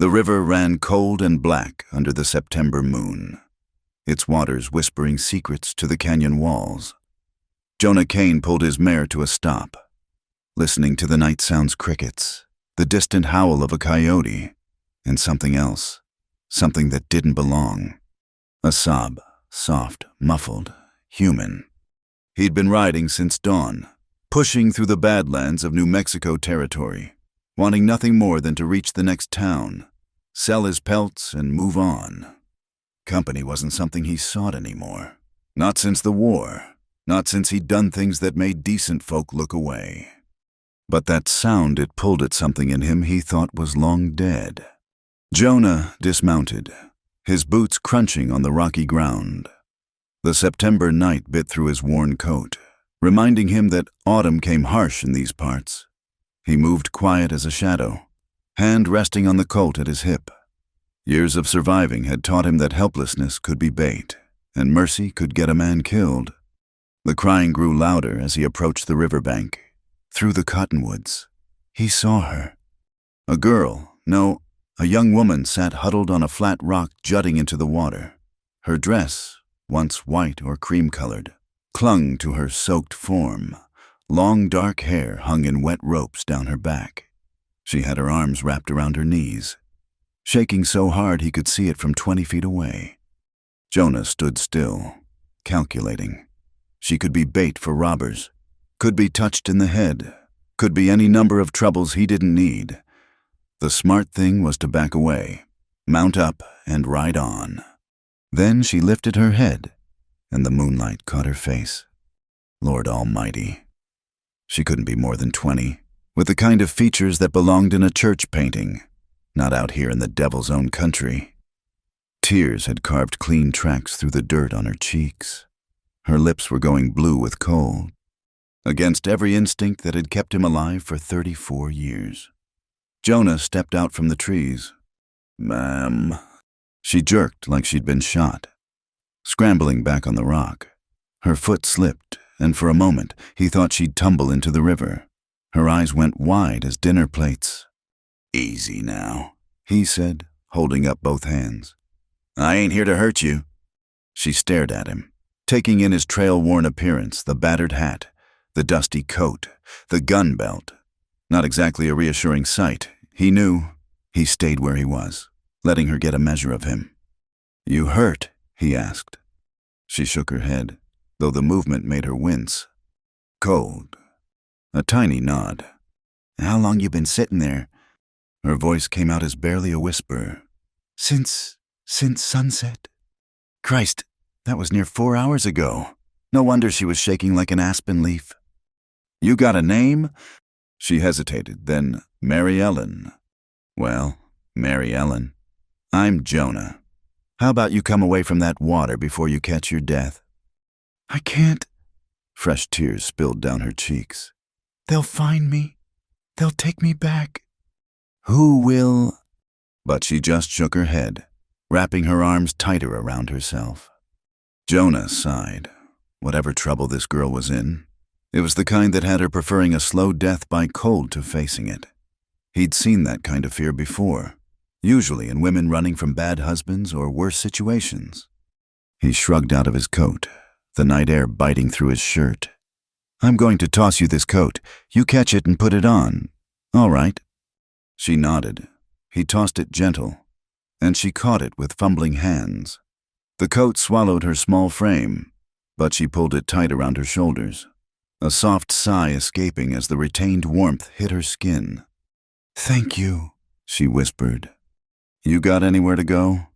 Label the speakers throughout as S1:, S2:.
S1: The river ran cold and black under the September moon, its waters whispering secrets to the canyon walls. Jonah Kane pulled his mare to a stop, listening to the night sounds: crickets, the distant howl of a coyote, and something else, something that didn't belong. A sob, soft, muffled, human. He'd been riding since dawn, pushing through the Badlands of New Mexico territory, wanting nothing more than to reach the next town, sell his pelts, and move on. Company wasn't something he sought anymore. Not since the war. Not since he'd done things that made decent folk look away. But that sound, it pulled at something in him he thought was long dead. Jonah dismounted, his boots crunching on the rocky ground. The September night bit through his worn coat, reminding him that autumn came harsh in these parts. He moved quiet as a shadow, hand resting on the colt at his hip. Years of surviving had taught him that helplessness could be bait, and mercy could get a man killed. The crying grew louder as he approached the riverbank. Through the cottonwoods, he saw her. A girl, no, a young woman, sat huddled on a flat rock jutting into the water. Her dress, once white or cream-colored, clung to her soaked form. Long dark hair hung in wet ropes down her back. She had her arms wrapped around her knees, shaking so hard he could see it from 20 feet away. Jonah stood still, calculating. She could be bait for robbers, could be touched in the head, could be any number of troubles he didn't need. The smart thing was to back away, mount up, and ride on. Then she lifted her head, and the moonlight caught her face. Lord Almighty. She couldn't be more than 20, with the kind of features that belonged in a church painting, not out here in the devil's own country. Tears had carved clean tracks through the dirt on her cheeks. Her lips were going blue with cold, against every instinct that had kept him alive for 34 years. Jonah stepped out from the trees. "Ma'am." She jerked like she'd been shot, scrambling back on the rock. Her foot slipped, and for a moment he thought she'd tumble into the river. Her eyes went wide as dinner plates. "Easy now," he said, holding up both hands. "I ain't here to hurt you." She stared at him, taking in his trail-worn appearance, the battered hat, the dusty coat, the gun belt. Not exactly a reassuring sight, he knew. He stayed where he was, letting her get a measure of him. "You hurt?" he asked. She shook her head, though the movement made her wince. "Cold." A tiny nod. "How long you been sitting there?" Her voice came out as barely a whisper. Since sunset." "Christ, that was near 4 hours ago." No wonder she was shaking like an aspen leaf. "You got a name?" She hesitated, then, "Mary Ellen." "Well, Mary Ellen. I'm Jonah. How about you come away from that water before you catch your death?" "I can't." Fresh tears spilled down her cheeks. "They'll find me. They'll take me back." "Who will?" But she just shook her head, wrapping her arms tighter around herself. Jonah sighed. Whatever trouble this girl was in, it was the kind that had her preferring a slow death by cold to facing it. He'd seen that kind of fear before, usually in women running from bad husbands or worse situations. He shrugged out of his coat, the night air biting through his shirt. "I'm going to toss you this coat. You catch it and put it on. All right." She nodded. He tossed it gentle, and she caught it with fumbling hands. The coat swallowed her small frame, but she pulled it tight around her shoulders, a soft sigh escaping as the retained warmth hit her skin. "Thank you," she whispered. "You got anywhere to go?"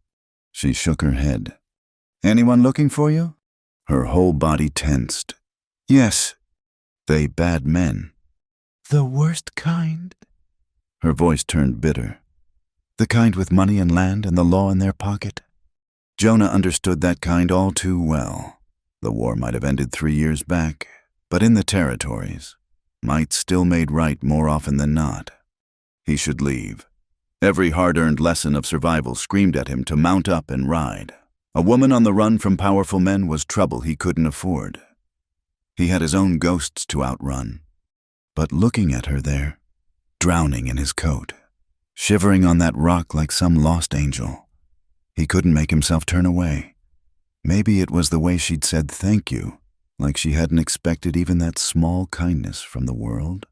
S1: She shook her head. "Anyone looking for you?" Her whole body tensed. "Yes." "They bad men?" "The worst kind." Her voice turned bitter. "The kind with money and land and the law in their pocket?" Jonah understood that kind all too well. The war might have ended 3 years back, but in the territories, might still made right more often than not. He should leave. Every hard-earned lesson of survival screamed at him to mount up and ride. A woman on the run from powerful men was trouble he couldn't afford. He had his own ghosts to outrun. But looking at her there, drowning in his coat, shivering on that rock like some lost angel. He couldn't make himself turn away. Maybe it was the way she'd said thank you, like she hadn't expected even that small kindness from the world.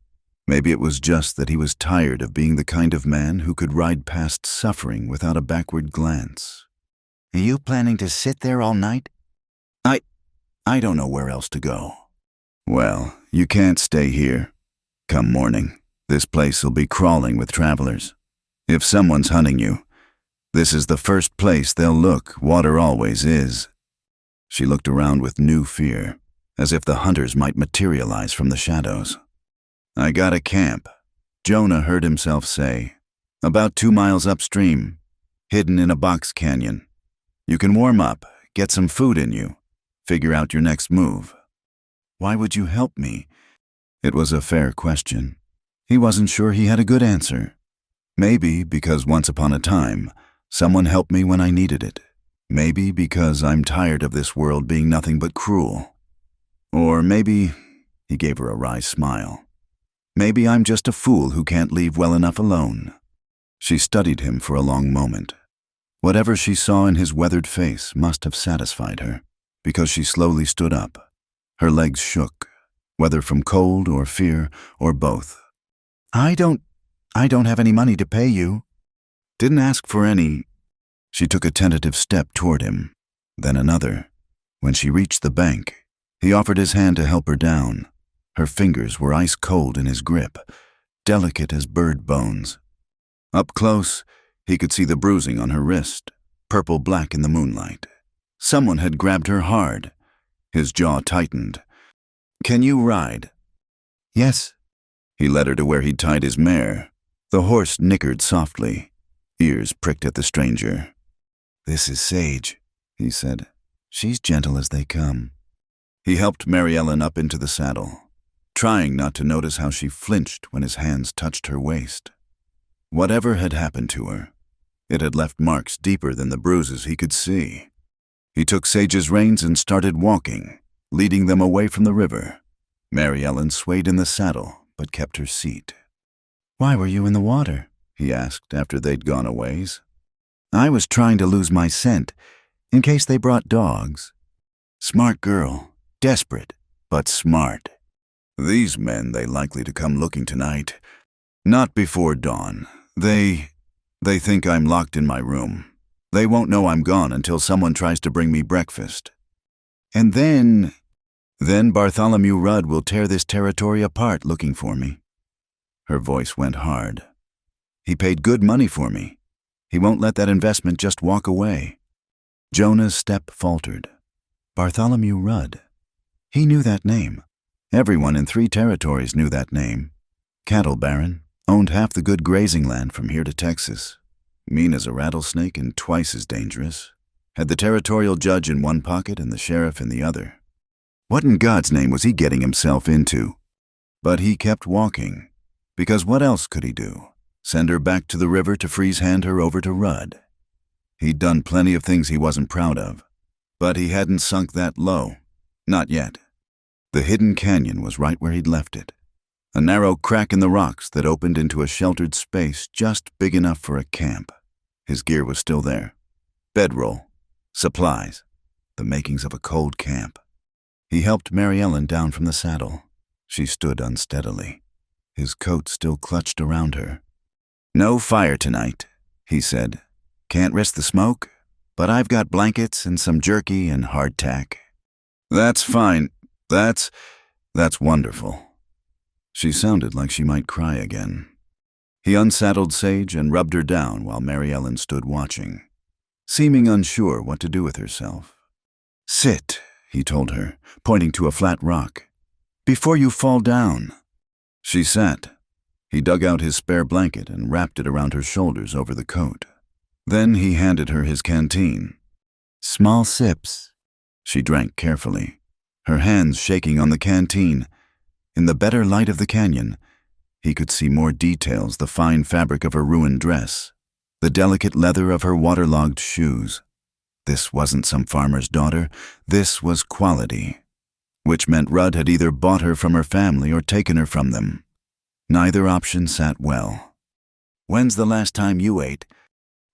S1: Maybe it was just that he was tired of being the kind of man who could ride past suffering without a backward glance. "Are you planning to sit there all night?" I don't know where else to go." "Well, you can't stay here. Come morning, this place'll be crawling with travelers. If someone's hunting you, this is the first place they'll look. Water always is." She looked around with new fear, as if the hunters might materialize from the shadows. "I got a camp," Jonah heard himself say, "about 2 miles upstream, hidden in a box canyon. You can warm up, get some food in you, figure out your next move." Why would you help me? It was a fair question. He wasn't sure he had a good answer. Maybe because once upon a time, someone helped me when I needed it. Maybe because I'm tired of this world being nothing but cruel. Or maybe, he gave her a wry smile, maybe I'm just a fool who can't leave well enough alone. She studied him for a long moment. Whatever she saw in his weathered face must have satisfied her, because she slowly stood up. Her legs shook, whether from cold or fear or both. I don't have any money to pay you." "Didn't ask for any." She took a tentative step toward him, then another. When she reached the bank, he offered his hand to help her down. Her fingers were ice cold in his grip, delicate as bird bones. Up close, he could see the bruising on her wrist, purple-black in the moonlight. Someone had grabbed her hard. His jaw tightened. "Can you ride?" "Yes." He led her to where he'd tied his mare. The horse nickered softly, ears pricked at the stranger. "This is Sage," he said. "She's gentle as they come." He helped Mary Ellen up into the saddle, trying not to notice how she flinched when his hands touched her waist. Whatever had happened to her, it had left marks deeper than the bruises he could see. He took Sage's reins and started walking, leading them away from the river. Mary Ellen swayed in the saddle, but kept her seat. "Why were you in the water?" he asked after they'd gone a ways. "I was trying to lose my scent, in case they brought dogs." Smart girl, desperate, but smart. "These men, they likely to come looking tonight. Not before dawn. They think I'm locked in my room. They won't know I'm gone until someone tries to bring me breakfast. And then Bartholomew Rudd will tear this territory apart looking for me." Her voice went hard. "He paid good money for me. He won't let that investment just walk away." Jonah's step faltered. Bartholomew Rudd. He knew that name. Everyone in 3 territories knew that name. Cattle baron, owned half the good grazing land from here to Texas. Mean as a rattlesnake and twice as dangerous. Had the territorial judge in one pocket and the sheriff in the other. What in God's name was he getting himself into? But he kept walking, because what else could he do? Send her back to the river to freeze-hand her over to Rudd? He'd done plenty of things he wasn't proud of, but he hadn't sunk that low. Not yet. The hidden canyon was right where he'd left it. A narrow crack in the rocks that opened into a sheltered space just big enough for a camp. His gear was still there. Bedroll, supplies, the makings of a cold camp. He helped Mary Ellen down from the saddle. She stood unsteadily, his coat still clutched around her. "No fire tonight," he said. "Can't risk the smoke, but I've got blankets and some jerky and hardtack." "That's fine. That's wonderful." She sounded like she might cry again. He unsaddled Sage and rubbed her down while Mary Ellen stood watching, seeming unsure what to do with herself. "Sit," he told her, pointing to a flat rock. "Before you fall down." She sat. He dug out his spare blanket and wrapped it around her shoulders over the coat. Then he handed her his canteen. "Small sips." She drank carefully, her hands shaking on the canteen. In the better light of the canyon, he could see more details: the fine fabric of her ruined dress, the delicate leather of her waterlogged shoes. This wasn't some farmer's daughter. This was quality, which meant Rudd had either bought her from her family or taken her from them. Neither option sat well. When's the last time you ate?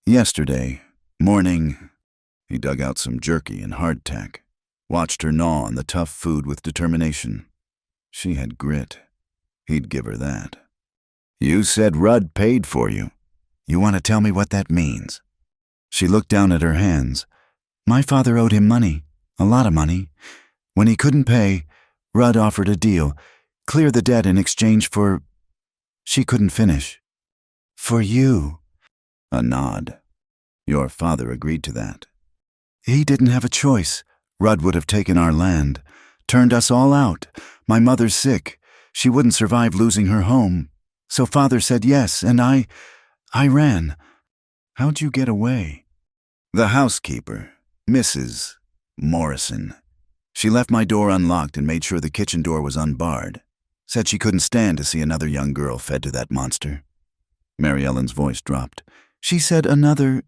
S1: Yesterday. Morning. He dug out some jerky and hardtack, watched her gnaw on the tough food with determination. She had grit. He'd give her that. You said Rudd paid for you. You want to tell me what that means? She looked down at her hands. My father owed him money, a lot of money. When he couldn't pay, Rudd offered a deal, clear the debt in exchange for... She couldn't finish. For you. A nod. Your father agreed to that. He didn't have a choice. Rudd would have taken our land, turned us all out. My mother's sick. She wouldn't survive losing her home. So father said yes, and I ran. How'd you get away? The housekeeper, Mrs. Morrison. She left my door unlocked and made sure the kitchen door was unbarred. Said she couldn't stand to see another young girl fed to that monster. Mary Ellen's voice dropped. She said another...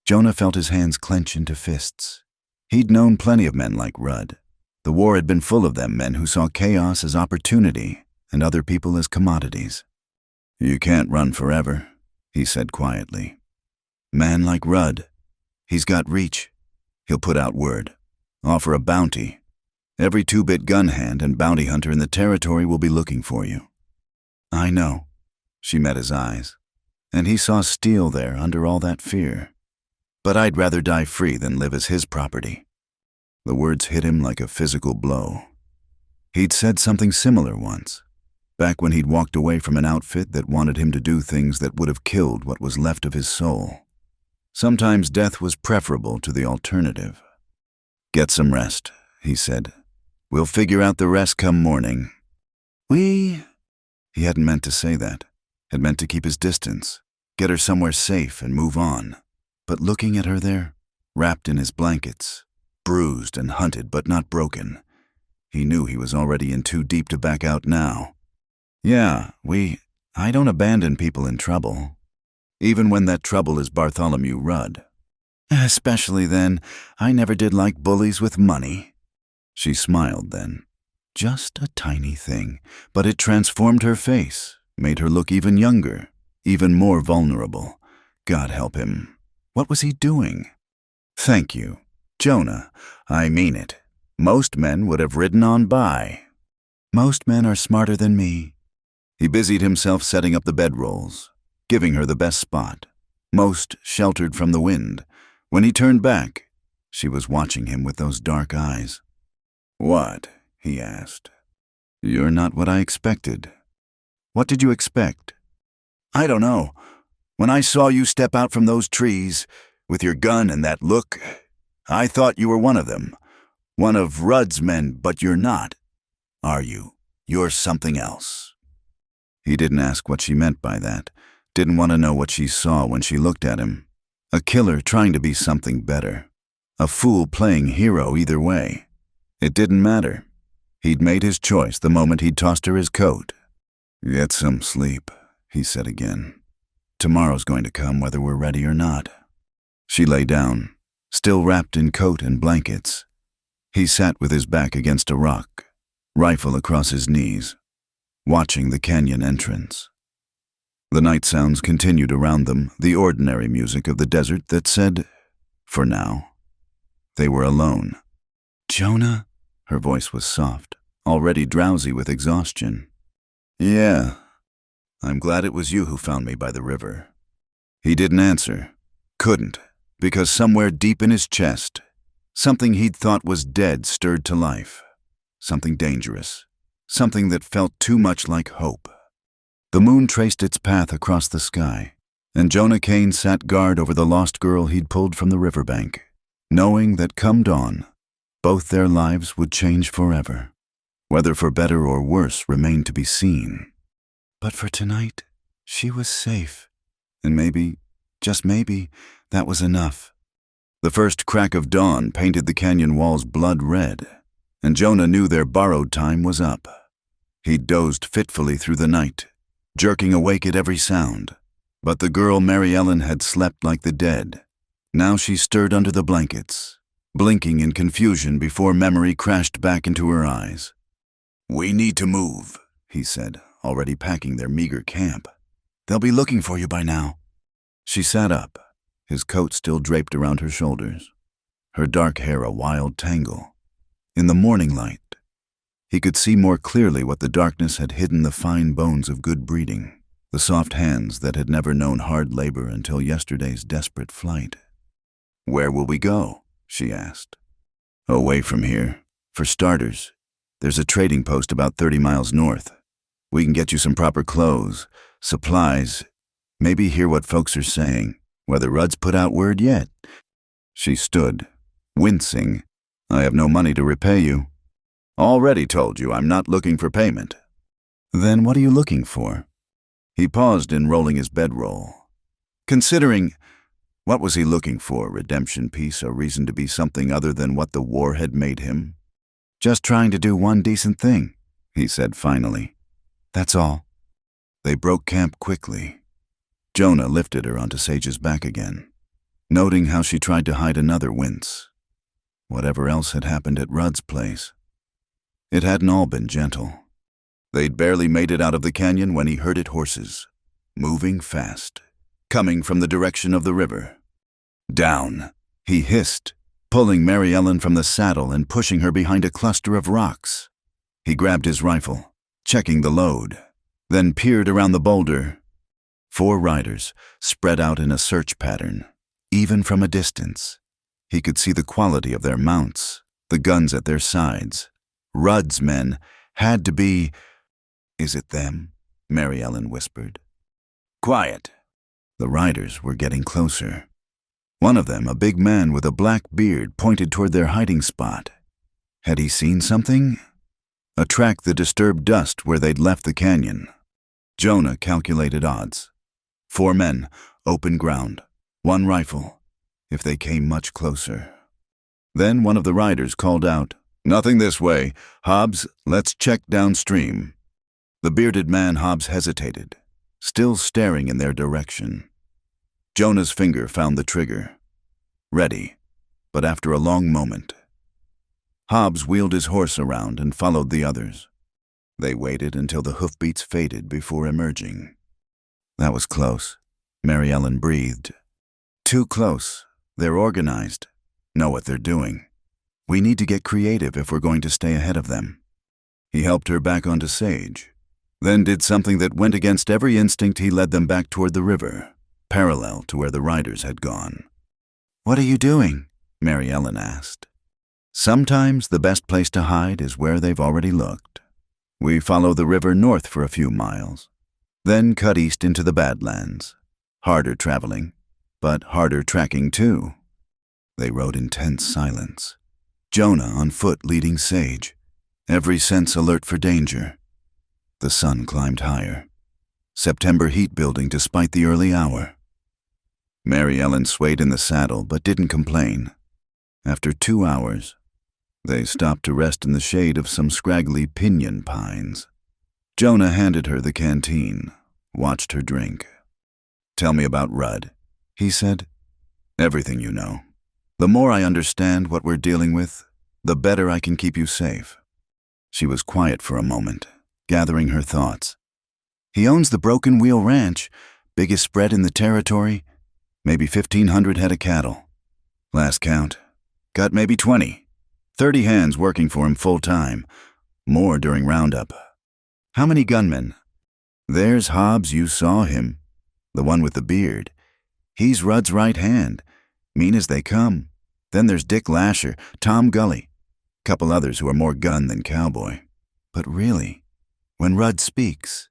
S1: Jonah felt his hands clench into fists. He'd known plenty of men like Rudd. The war had been full of them, men who saw chaos as opportunity and other people as commodities. You can't run forever, he said quietly. Man like Rudd, he's got reach. He'll put out word, offer a bounty. Every two-bit gun hand and bounty hunter in the territory will be looking for you. I know. She met his eyes, and he saw steel there under all that fear. But I'd rather die free than live as his property. The words hit him like a physical blow. He'd said something similar once, back when he'd walked away from an outfit that wanted him to do things that would have killed what was left of his soul. Sometimes death was preferable to the alternative. Get some rest, he said. We'll figure out the rest come morning. He hadn't meant to say that. Had meant to keep his distance, get her somewhere safe and move on. But looking at her there, wrapped in his blankets, bruised and hunted but not broken, he knew he was already in too deep to back out now. Yeah, I don't abandon people in trouble. Even when that trouble is Bartholomew Rudd. Especially then, I never did like bullies with money. She smiled then. Just a tiny thing, but it transformed her face, made her look even younger, even more vulnerable. God help him. What was he doing? Thank you, Jonah. I mean it. Most men would have ridden on by. Most men are smarter than me. He busied himself setting up the bedrolls, giving her the best spot, most sheltered from the wind. When he turned back, she was watching him with those dark eyes. What? He asked. You're not what I expected. What did you expect? I don't know. When I saw you step out from those trees, with your gun and that look, I thought you were one of them. One of Rudd's men, but you're not. Are you? You're something else. He didn't ask what she meant by that. Didn't want to know what she saw when she looked at him. A killer trying to be something better. A fool playing hero either way. It didn't matter. He'd made his choice the moment he'd tossed her his coat. Get some sleep, he said again. Tomorrow's going to come whether we're ready or not. She lay down, still wrapped in coat and blankets. He sat with his back against a rock, rifle across his knees, watching the canyon entrance. The night sounds continued around them, the ordinary music of the desert that said, for now, they were alone. Jonah? Her voice was soft, already drowsy with exhaustion. Yeah. I'm glad it was you who found me by the river. He didn't answer. Couldn't, because somewhere deep in his chest, something he'd thought was dead stirred to life. Something dangerous. Something that felt too much like hope. The moon traced its path across the sky, and Jonah Kane sat guard over the lost girl he'd pulled from the riverbank, knowing that come dawn, both their lives would change forever. Whether for better or worse remained to be seen. But for tonight, she was safe. And maybe, just maybe, that was enough. The first crack of dawn painted the canyon walls blood red, and Jonah knew their borrowed time was up. He'd dozed fitfully through the night, jerking awake at every sound. But the girl Mary Ellen had slept like the dead. Now she stirred under the blankets, blinking in confusion before memory crashed back into her eyes. We need to move, he said, already packing their meager camp. They'll be looking for you by now. She sat up, his coat still draped around her shoulders, her dark hair a wild tangle. In the morning light, he could see more clearly what the darkness had hidden: the fine bones of good breeding, the soft hands that had never known hard labor until yesterday's desperate flight. "Where will we go?" she asked. "Away from here. For starters, there's a trading post about 30 miles north. We can get you some proper clothes, supplies, maybe hear what folks are saying, whether Rudd's put out word yet." She stood, wincing. "I have no money to repay you." "Already told you I'm not looking for payment." "Then what are you looking for?" He paused in rolling his bedroll. Considering, what was he looking for? Redemption, peace, a reason to be something other than what the war had made him? "Just trying to do one decent thing," he said finally. "That's all." They broke camp quickly. Jonah lifted her onto Sage's back again, noting how she tried to hide another wince. Whatever else had happened at Rudd's place, it hadn't all been gentle. They'd barely made it out of the canyon when he herded horses, moving fast, coming from the direction of the river. "Down," he hissed, pulling Mary Ellen from the saddle and pushing her behind a cluster of rocks. He grabbed his rifle, checking the load, then peered around the boulder. 4 riders spread out in a search pattern. Even from a distance, he could see the quality of their mounts, the guns at their sides. Rudd's men had to be... "Is it them?" Mary Ellen whispered. "Quiet." The riders were getting closer. One of them, a big man with a black beard, pointed toward their hiding spot. Had he seen something? A track that disturbed dust where they'd left the canyon. Jonah calculated odds. 4 men, open ground, 1 rifle, if they came much closer. Then one of the riders called out, "Nothing this way. Hobbs, let's check downstream." The bearded man Hobbs hesitated, still staring in their direction. Jonah's finger found the trigger. Ready, but after a long moment. Hobbs wheeled his horse around and followed the others. They waited until the hoofbeats faded before emerging. "That was close," Mary Ellen breathed. "Too close. They're organized, know what they're doing. We need to get creative if we're going to stay ahead of them." He helped her back onto Sage, then did something that went against every instinct. He led them back toward the river, parallel to where the riders had gone. "What are you doing?" Mary Ellen asked. "Sometimes the best place to hide is where they've already looked. We follow the river north for a few miles, then cut east into the Badlands. Harder traveling, but harder tracking too." They rode in tense silence, Jonah on foot leading Sage, every sense alert for danger. The sun climbed higher, September heat building despite the early hour. Mary Ellen swayed in the saddle but didn't complain. After 2 hours, they stopped to rest in the shade of some scraggly pinyon pines. Jonah handed her the canteen, watched her drink. "Tell me about Rudd," he said. "Everything you know. The more I understand what we're dealing with, the better I can keep you safe." She was quiet for a moment, gathering her thoughts. "He owns the Broken Wheel Ranch, biggest spread in the territory, maybe 1,500 head of cattle. Last count, got maybe 20. 30 hands working for him full time, more during roundup." "How many gunmen?" "There's Hobbs, you saw him, the one with the beard. He's Rudd's right hand, mean as they come. Then there's Dick Lasher, Tom Gully, couple others who are more gun than cowboy. But really, when Rudd speaks,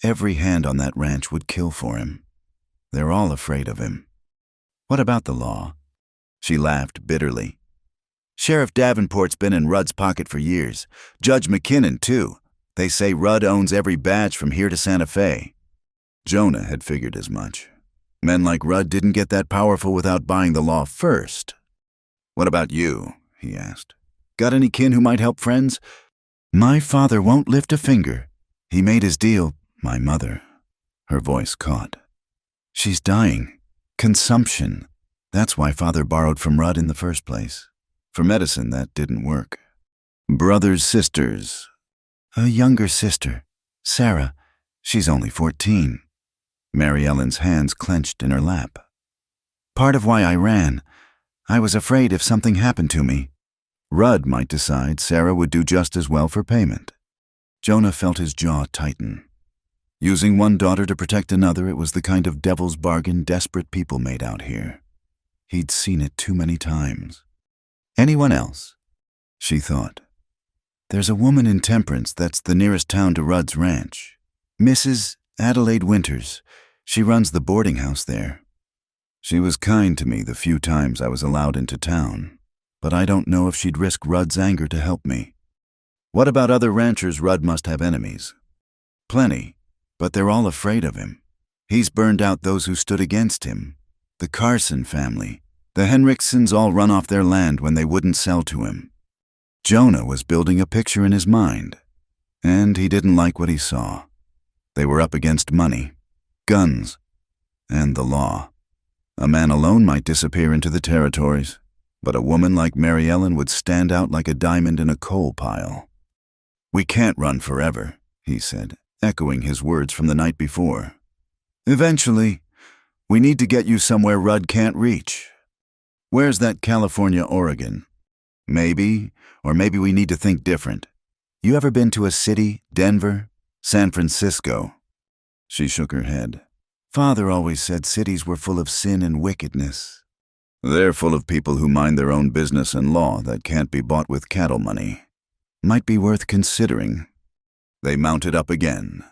S1: every hand on that ranch would kill for him. They're all afraid of him." "What about the law?" She laughed bitterly. "Sheriff Davenport's been in Rudd's pocket for years. Judge McKinnon, too. They say Rudd owns every badge from here to Santa Fe." Jonah had figured as much. Men like Rudd didn't get that powerful without buying the law first. "What about you?" he asked. "Got any kin who might help friends?" "My father won't lift a finger. He made his deal." "My mother." Her voice caught. "She's dying. Consumption. That's why father borrowed from Rudd in the first place. For medicine, that didn't work." "Brothers, sisters?" "A younger sister, Sarah. She's only 14. Mary Ellen's hands clenched in her lap. Part of why I ran. I was afraid if something happened to me, Rudd might decide Sarah would do just as well for payment. Jonah felt his jaw tighten. Using one daughter to protect another, it was the kind of devil's bargain desperate people made out here. He'd seen it too many times. Anyone else? She thought. There's a woman in Temperance that's the nearest town to Rudd's ranch. Mrs. Adelaide Winters. She runs the boarding house there. She was kind to me the few times I was allowed into town, but I don't know if she'd risk Rudd's anger to help me. What about other ranchers? Rudd must have enemies. Plenty, but they're all afraid of him. He's burned out those who stood against him. The Carson family. The Henriksons all run off their land when they wouldn't sell to him. Jonah was building a picture in his mind, and he didn't like what he saw. They were up against money, guns, and the law. A man alone might disappear into the territories, but a woman like Mary Ellen would stand out like a diamond in a coal pile. We can't run forever, he said, echoing his words from the night before. Eventually, we need to get you somewhere Rudd can't reach. Where's that California, Oregon? Maybe, or maybe we need to think different. You ever been to a city, Denver, San Francisco? She shook her head. Father always said cities were full of sin and wickedness. They're full of people who mind their own business and law that can't be bought with cattle money. Might be worth considering. They mounted up again.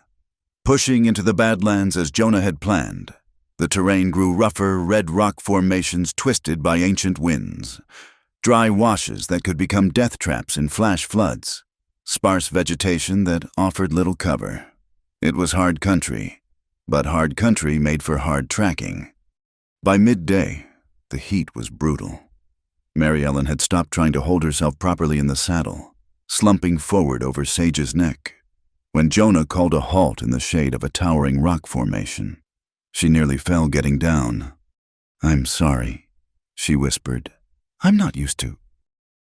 S1: Pushing into the Badlands as Jonah had planned, the terrain grew rougher, red rock formations twisted by ancient winds. Dry washes that could become death traps in flash floods. Sparse vegetation that offered little cover. It was hard country, but hard country made for hard tracking. By midday, the heat was brutal. Mary Ellen had stopped trying to hold herself properly in the saddle, slumping forward over Sage's neck, when Jonah called a halt in the shade of a towering rock formation. She nearly fell getting down. I'm sorry, she whispered. I'm not used to.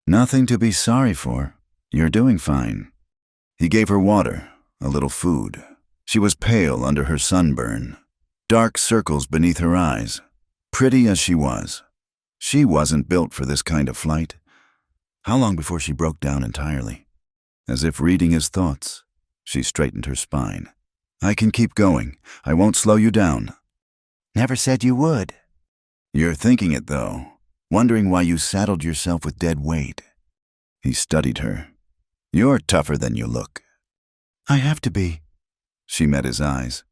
S1: Nothing to be sorry for. You're doing fine. He gave her water, a little food. She was pale under her sunburn, dark circles beneath her eyes. Pretty as she wasn't built for this kind of flight. How long before she broke down entirely? As if reading his thoughts, she straightened her spine. I can keep going. I won't slow you down. Never said you would. You're thinking it, though, wondering why you saddled yourself with dead weight. He studied her. You're tougher than you look. I have to be. She met his eyes.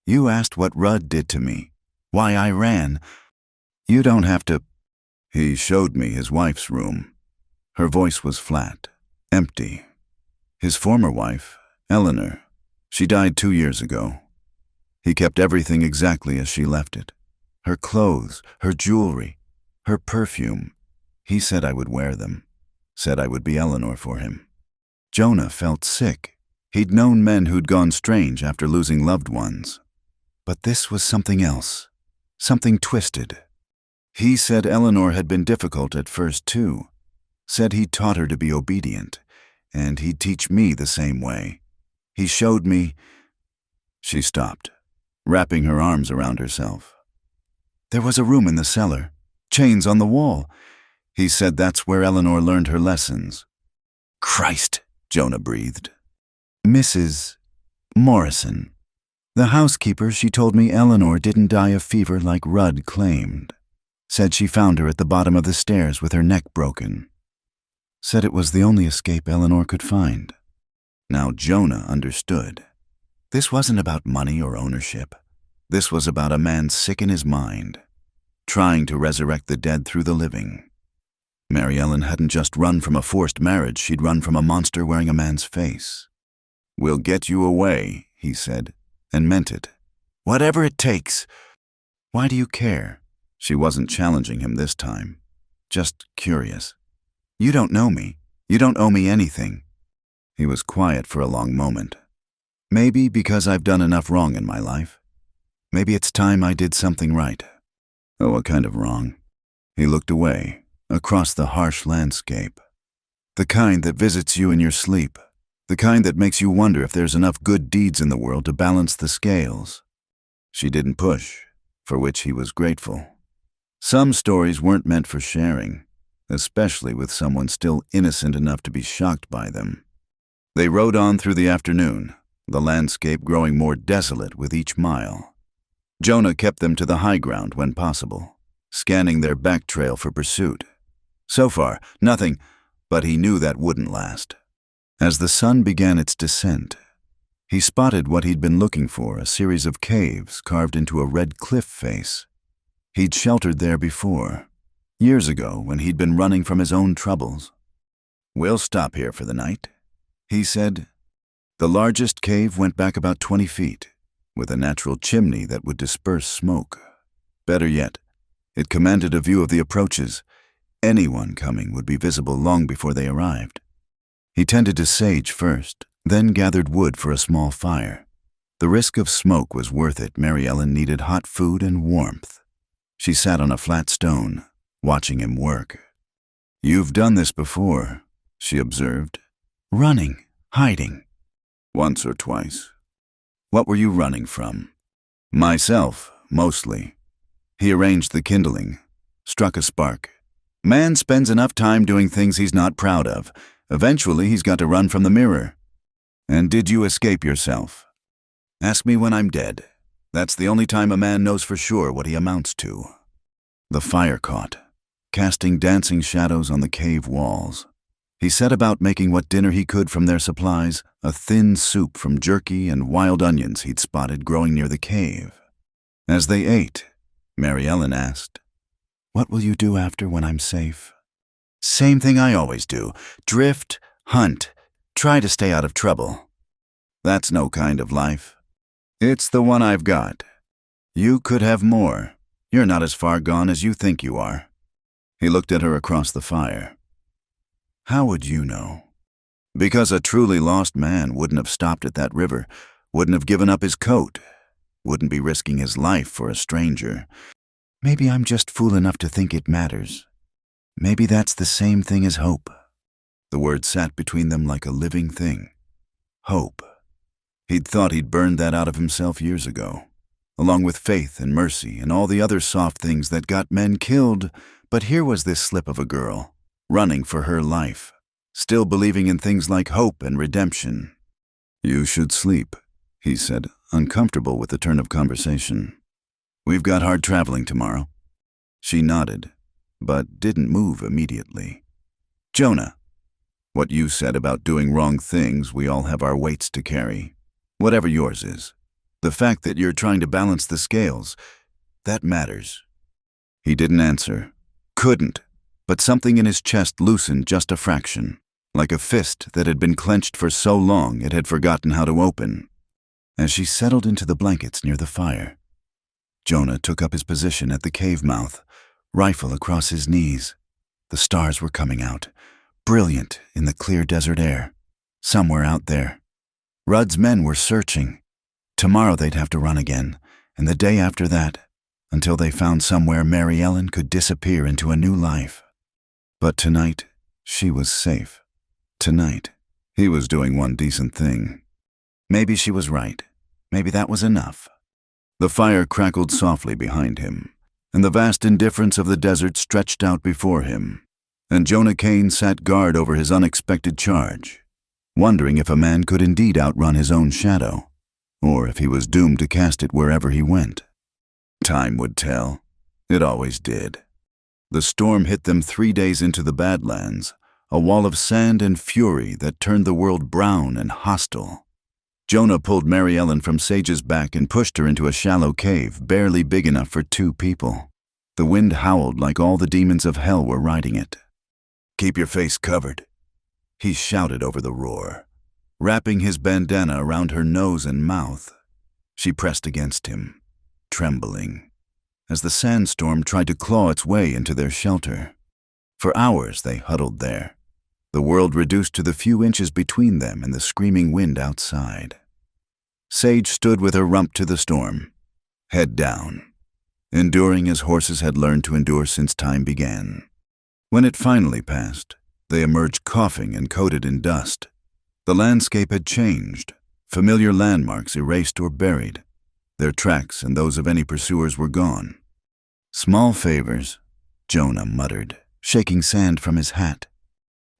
S1: You asked what Rudd did to me, why I ran. You don't have to. He showed me his wife's room. Her voice was flat, empty. His former wife, Eleanor, she died 2 years ago. He kept everything exactly as she left it. Her clothes, her jewelry, her perfume. He said I would wear them. Said I would be Eleanor for him. Jonah felt sick. He'd known men who'd gone strange after losing loved ones. But this was something else. Something twisted. He said Eleanor had been difficult at first, too. Said he'd taught her to be obedient, and he'd teach me the same way. He showed me. She stopped, wrapping her arms around herself. There was a room in the cellar, chains on the wall. He said that's where Eleanor learned her lessons. Christ, Jonah breathed. Mrs. Morrison. The housekeeper, she told me Eleanor didn't die of fever like Rudd claimed. Said she found her at the bottom of the stairs with her neck broken. Said it was the only escape Eleanor could find. Now Jonah understood. This wasn't about money or ownership. This was about a man sick in his mind, trying to resurrect the dead through the living. Mary Ellen hadn't just run from a forced marriage, she'd run from a monster wearing a man's face. We'll get you away, he said, and meant it. Whatever it takes. Why do you care? She wasn't challenging him this time, just curious. You don't know me. You don't owe me anything. He was quiet for a long moment. Maybe because I've done enough wrong in my life. Maybe it's time I did something right. Oh, what kind of wrong? He looked away, across the harsh landscape. The kind that visits you in your sleep. The kind that makes you wonder if there's enough good deeds in the world to balance the scales. She didn't push, for which he was grateful. Some stories weren't meant for sharing, especially with someone still innocent enough to be shocked by them. They rode on through the afternoon, the landscape growing more desolate with each mile. Jonah kept them to the high ground when possible, scanning their back trail for pursuit. So far, nothing, but he knew that wouldn't last. As the sun began its descent, he spotted what he'd been looking for, a series of caves carved into a red cliff face. He'd sheltered there before, years ago when he'd been running from his own troubles. "We'll stop here for the night," he said. The largest cave went back about 20 feet, with a natural chimney that would disperse smoke. Better yet, it commanded a view of the approaches. Anyone coming would be visible long before they arrived. He tended to sage first, then gathered wood for a small fire. The risk of smoke was worth it. Mary Ellen needed hot food and warmth. She sat on a flat stone, watching him work. "You've done this before," she observed. "Running, hiding." "Once or twice." "What were you running from?" "Myself, mostly." He arranged the kindling, struck a spark. Man spends enough time doing things he's not proud of. Eventually, he's got to run from the mirror. "And did you escape yourself?" "Ask me when I'm dead. That's the only time a man knows for sure what he amounts to." The fire caught, casting dancing shadows on the cave walls. He set about making what dinner he could from their supplies, a thin soup from jerky and wild onions he'd spotted growing near the cave. As they ate, Mary Ellen asked, "What will you do after when I'm safe?" "Same thing I always do. Drift, hunt, try to stay out of trouble." "That's no kind of life." "It's the one I've got. You could have more. You're not as far gone as you think you are." He looked at her across the fire. "How would you know?" "Because a truly lost man wouldn't have stopped at that river, wouldn't have given up his coat, wouldn't be risking his life for a stranger." "Maybe I'm just fool enough to think it matters. Maybe that's the same thing as hope." The word sat between them like a living thing. Hope. He'd thought he'd burned that out of himself years ago, along with faith and mercy and all the other soft things that got men killed, but here was this slip of a girl, running for her life, still believing in things like hope and redemption. "You should sleep," he said, uncomfortable with the turn of conversation. "We've got hard traveling tomorrow." She nodded, but didn't move immediately. "Jonah, what you said about doing wrong things, we all have our weights to carry. Whatever yours is. The fact that you're trying to balance the scales, that matters." He didn't answer. Couldn't, but something in his chest loosened just a fraction, like a fist that had been clenched for so long it had forgotten how to open. As she settled into the blankets near the fire, Jonah took up his position at the cave mouth, rifle across his knees. The stars were coming out, brilliant in the clear desert air, somewhere out there. Rudd's men were searching. Tomorrow they'd have to run again, and the day after that, until they found somewhere Mary Ellen could disappear into a new life. But tonight, she was safe. Tonight, he was doing one decent thing. Maybe she was right. Maybe that was enough. The fire crackled softly behind him, and the vast indifference of the desert stretched out before him, and Jonah Kane sat guard over his unexpected charge, wondering if a man could indeed outrun his own shadow, or if he was doomed to cast it wherever he went. Time would tell. It always did. The storm hit them 3 days into the Badlands, a wall of sand and fury that turned the world brown and hostile. Jonah pulled Mary Ellen from Sage's back and pushed her into a shallow cave barely big enough for 2 people. The wind howled like all the demons of hell were riding it. "Keep your face covered," he shouted over the roar, wrapping his bandana around her nose and mouth. She pressed against him, trembling, as the sandstorm tried to claw its way into their shelter. For hours they huddled there, the world reduced to the few inches between them and the screaming wind outside. Sage stood with her rump to the storm, head down, enduring as horses had learned to endure since time began. When it finally passed, they emerged coughing and coated in dust. The landscape had changed, familiar landmarks erased or buried. Their tracks and those of any pursuers were gone. Small favors, Jonah muttered, shaking sand from his hat.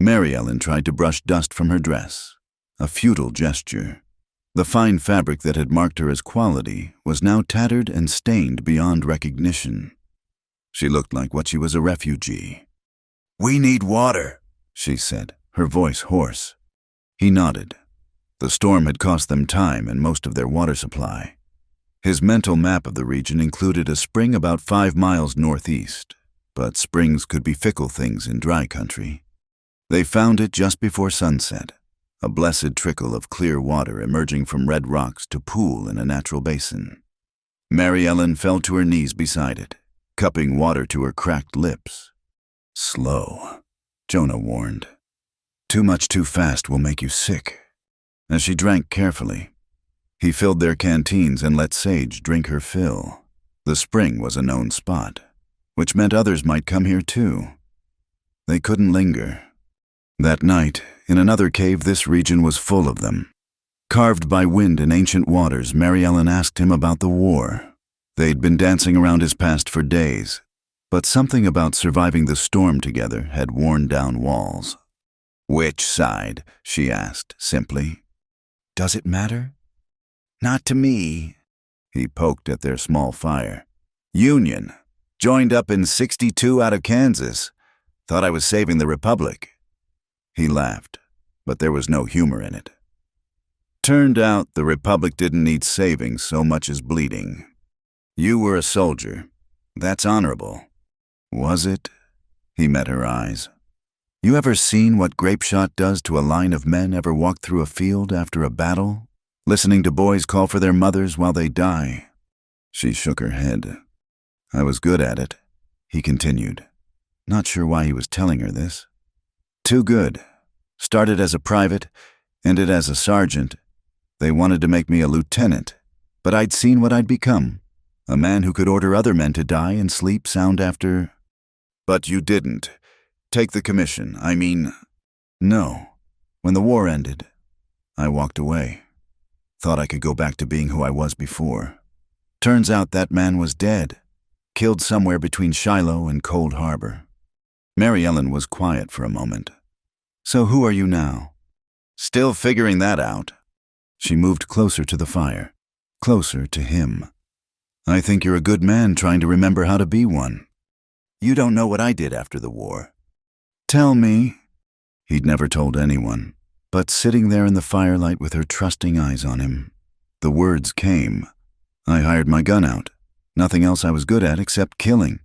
S1: Mary Ellen tried to brush dust from her dress, a futile gesture. The fine fabric that had marked her as quality was now tattered and stained beyond recognition. She looked like what she was, a refugee. "We need water," she said, her voice hoarse. He nodded. The storm had cost them time and most of their water supply. His mental map of the region included a spring about 5 miles northeast, but springs could be fickle things in dry country. They found it just before sunset, a blessed trickle of clear water emerging from red rocks to pool in a natural basin. Mary Ellen fell to her knees beside it, cupping water to her cracked lips. "Slow," Jonah warned. "Too much too fast will make you sick." As she drank carefully, he filled their canteens and let Sage drink her fill. The spring was a known spot, which meant others might come here too. They couldn't linger. That night, in another cave, this region was full of them. Carved by wind in ancient waters, Mary Ellen asked him about the war. They'd been dancing around his past for days, but something about surviving the storm together had worn down walls. "Which side?" she asked, simply. "Does it matter?" "Not to me." He poked at their small fire. "Union. Joined up in '62 out of Kansas. Thought I was saving the Republic." He laughed, but there was no humor in it. Turned out the Republic didn't need saving so much as bleeding. "You were a soldier. That's honorable." "Was it?" He met her eyes. "You ever seen what grape shot does to a line of men? Ever walked through a field after a battle, listening to boys call for their mothers while they die?" She shook her head. "I was good at it," he continued. Not sure why he was telling her this. "Too good. Started as a private, ended as a sergeant. They wanted to make me a lieutenant, but I'd seen what I'd become. A man who could order other men to die and sleep sound after." "But you didn't take the commission, I mean." "No. When the war ended, I walked away. Thought I could go back to being who I was before. Turns out that man was dead, killed somewhere between Shiloh and Cold Harbor." Mary Ellen was quiet for a moment. "So who are you now?" "Still figuring that out." She moved closer to the fire, closer to him. "I think you're a good man trying to remember how to be one." "You don't know what I did after the war." "Tell me." He'd never told anyone, but sitting there in the firelight with her trusting eyes on him, the words came. "I hired my gun out. Nothing else I was good at except killing.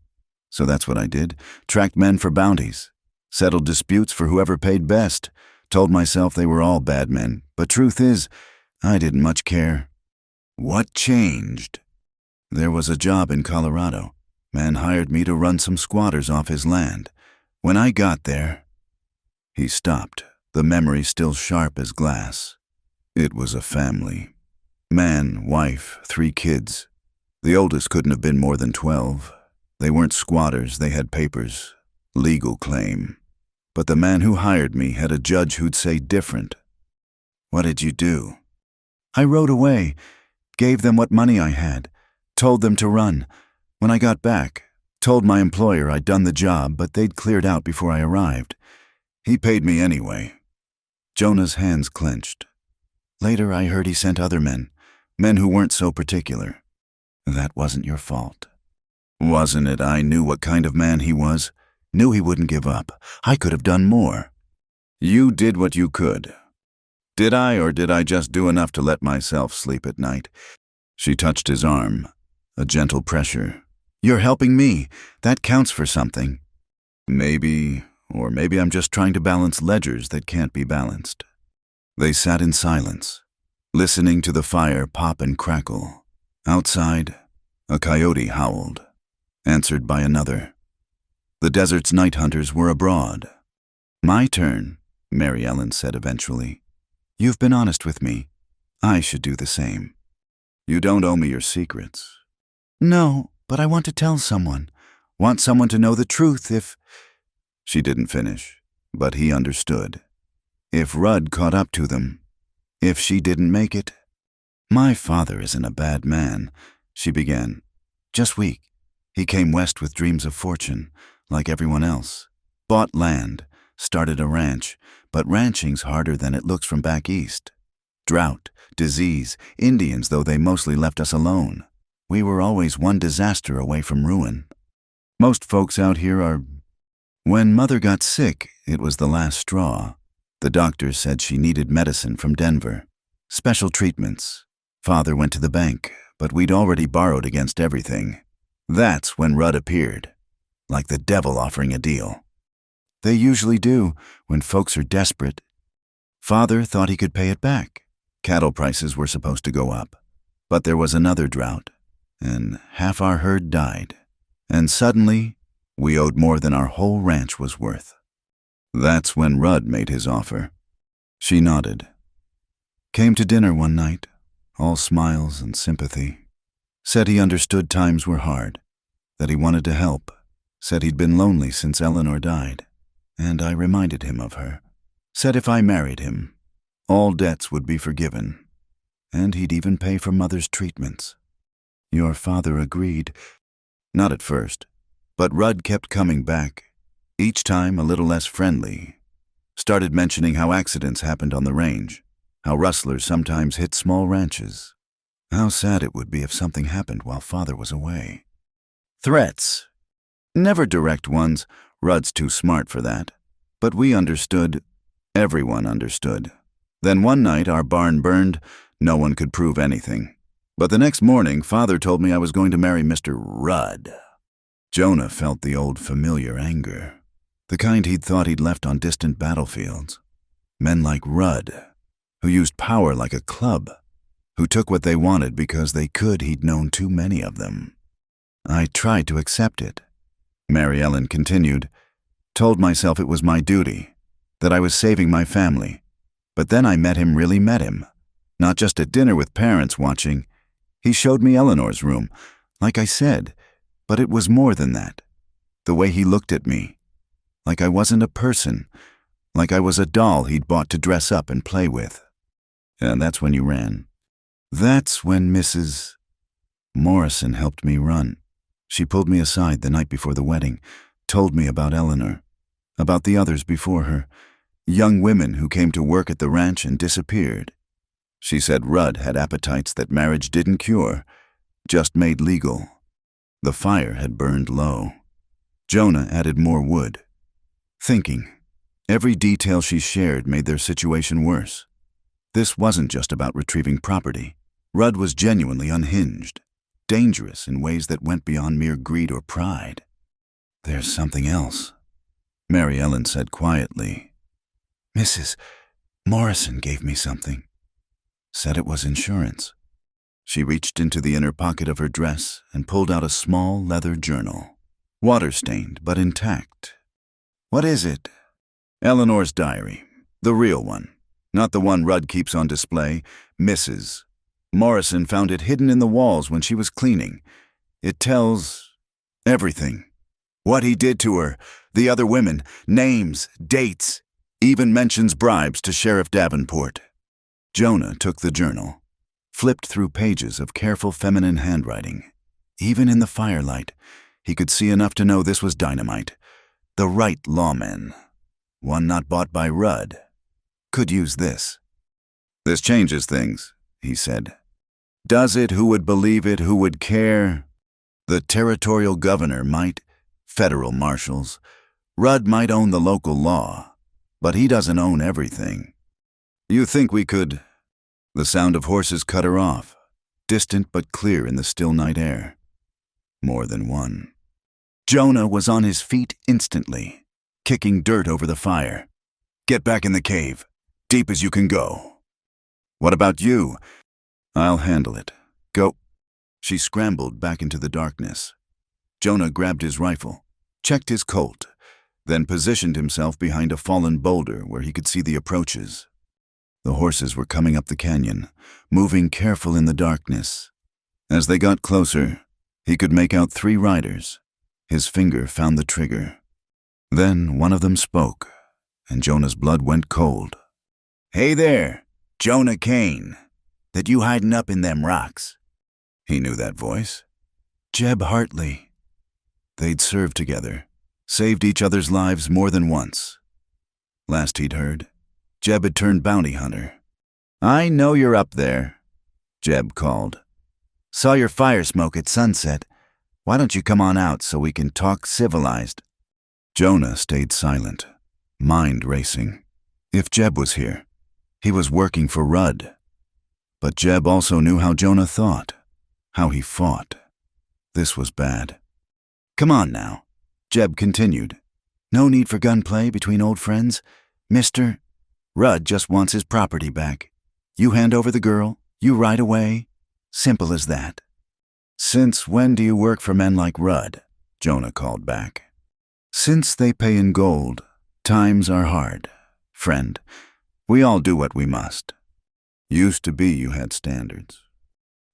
S1: So that's what I did. Tracked men for bounties. Settled disputes for whoever paid best. Told myself they were all bad men, but truth is, I didn't much care." "What changed?" "There was a job in Colorado. Man hired me to run some squatters off his land. When I got there..." He stopped, the memory still sharp as glass. It was a family. Man, wife, 3 kids. The oldest couldn't have been more than 12. They weren't squatters, they had papers. Legal claim. But the man who hired me had a judge who'd say different. "What did you do?" "I rode away, gave them what money I had, told them to run. When I got back, told my employer I'd done the job, but they'd cleared out before I arrived. He paid me anyway." Jonah's hands clenched. "Later I heard he sent other men who weren't so particular. That wasn't your fault." "Wasn't it? I knew what kind of man he was. Knew he wouldn't give up. I could have done more." "You did what you could." "Did I, or did I just do enough to let myself sleep at night?" She touched his arm, a gentle pressure. "You're helping me. That counts for something." "Maybe, or maybe I'm just trying to balance ledgers that can't be balanced." They sat in silence, listening to the fire pop and crackle. Outside, a coyote howled, answered by another. The desert's night hunters were abroad. "My turn," Mary Ellen said eventually. "You've been honest with me. I should do the same." "You don't owe me your secrets." "No, but I want to tell someone. Want someone to know the truth if..." She didn't finish, but he understood. If Rudd caught up to them. If she didn't make it. "My father isn't a bad man," she began. "Just weak. He came west with dreams of fortune, like everyone else. Bought land, started a ranch, but ranching's harder than it looks from back east. Drought, disease, Indians, though they mostly left us alone. We were always one disaster away from ruin. Most folks out here are... When Mother got sick, it was the last straw. The doctor said she needed medicine from Denver. Special treatments. Father went to the bank, but we'd already borrowed against everything. That's when Rudd appeared, like the devil offering a deal. They usually do when folks are desperate. Father thought he could pay it back. Cattle prices were supposed to go up. But there was another drought, and half our herd died. And suddenly, we owed more than our whole ranch was worth. That's when Rudd made his offer." She nodded. "Came to dinner one night, all smiles and sympathy. Said he understood times were hard, that he wanted to help. Said he'd been lonely since Eleanor died, and I reminded him of her. Said if I married him, all debts would be forgiven, and he'd even pay for Mother's treatments. Your father agreed. Not at first, but Rudd kept coming back, each time a little less friendly. Started mentioning how accidents happened on the range, how rustlers sometimes hit small ranches. How sad it would be if something happened while Father was away. Threats. Never direct ones, Rudd's too smart for that. But we understood. Everyone understood. Then one night our barn burned, no one could prove anything. But the next morning, Father told me I was going to marry Mr. Rudd. Jonah felt the old familiar anger, the kind he'd thought he'd left on distant battlefields. Men like Rudd, who used power like a club, who took what they wanted because they could. He'd known too many of them. I tried to accept it. Mary Ellen continued, told myself it was my duty, that I was saving my family. But then I met him, not just at dinner with parents watching. He showed me Eleanor's room, like I said, but it was more than that. The way he looked at me, like I wasn't a person, like I was a doll he'd bought to dress up and play with. And that's when you ran. That's when Mrs. Morrison helped me run. She pulled me aside the night before the wedding, told me about Eleanor, about the others before her, young women who came to work at the ranch and disappeared. She said Rudd had appetites that marriage didn't cure, just made legal. The fire had burned low. Jonah added more wood. Thinking. Every detail she shared made their situation worse. This wasn't just about retrieving property. Rudd was genuinely unhinged, dangerous in ways that went beyond mere greed or pride. There's something else, Mary Ellen said quietly. Mrs. Morrison gave me something. Said it was insurance. She reached into the inner pocket of her dress and pulled out a small leather journal, water-stained but intact. What is it? Eleanor's diary, the real one, not the one Rudd keeps on display. Mrs. Morrison found it hidden in the walls when she was cleaning. It tells everything. What he did to her, the other women, names, dates, even mentions bribes to Sheriff Davenport. Jonah took the journal, flipped through pages of careful feminine handwriting. Even in the firelight, he could see enough to know this was dynamite. The right lawman, one not bought by Rudd, could use this. This changes things, he said. Does it? Who would believe it? Who would care? The territorial governor might, federal marshals. Rudd might own the local law, but he doesn't own everything. You think we could... The sound of horses cut her off, distant but clear in the still night air. More than one. Jonah was on his feet instantly, kicking dirt over the fire. Get back in the cave, deep as you can go. What about you? I'll handle it. Go. She scrambled back into the darkness. Jonah grabbed his rifle, checked his Colt, then positioned himself behind a fallen boulder where he could see the approaches. The horses were coming up the canyon, moving careful in the darkness. As they got closer, he could make out 3 riders. His finger found the trigger. Then one of them spoke, and Jonah's blood went cold. Hey there, Jonah Kane. That you hiding up in them rocks. He knew that voice. Jeb Hartley. They'd served together, saved each other's lives more than once. Last he'd heard, Jeb had turned bounty hunter. I know you're up there, Jeb called. Saw your fire smoke at sunset. Why don't you come on out so we can talk civilized? Jonah stayed silent, mind racing. If Jeb was here, he was working for Rudd. But Jeb also knew how Jonah thought, how he fought. This was bad. Come on now, Jeb continued. No need for gunplay between old friends. Mister, Rudd just wants his property back. You hand over the girl, you ride away. Simple as that. Since when do you work for men like Rudd? Jonah called back. Since they pay in gold, times are hard. Friend, we all do what we must. Used to be you had standards.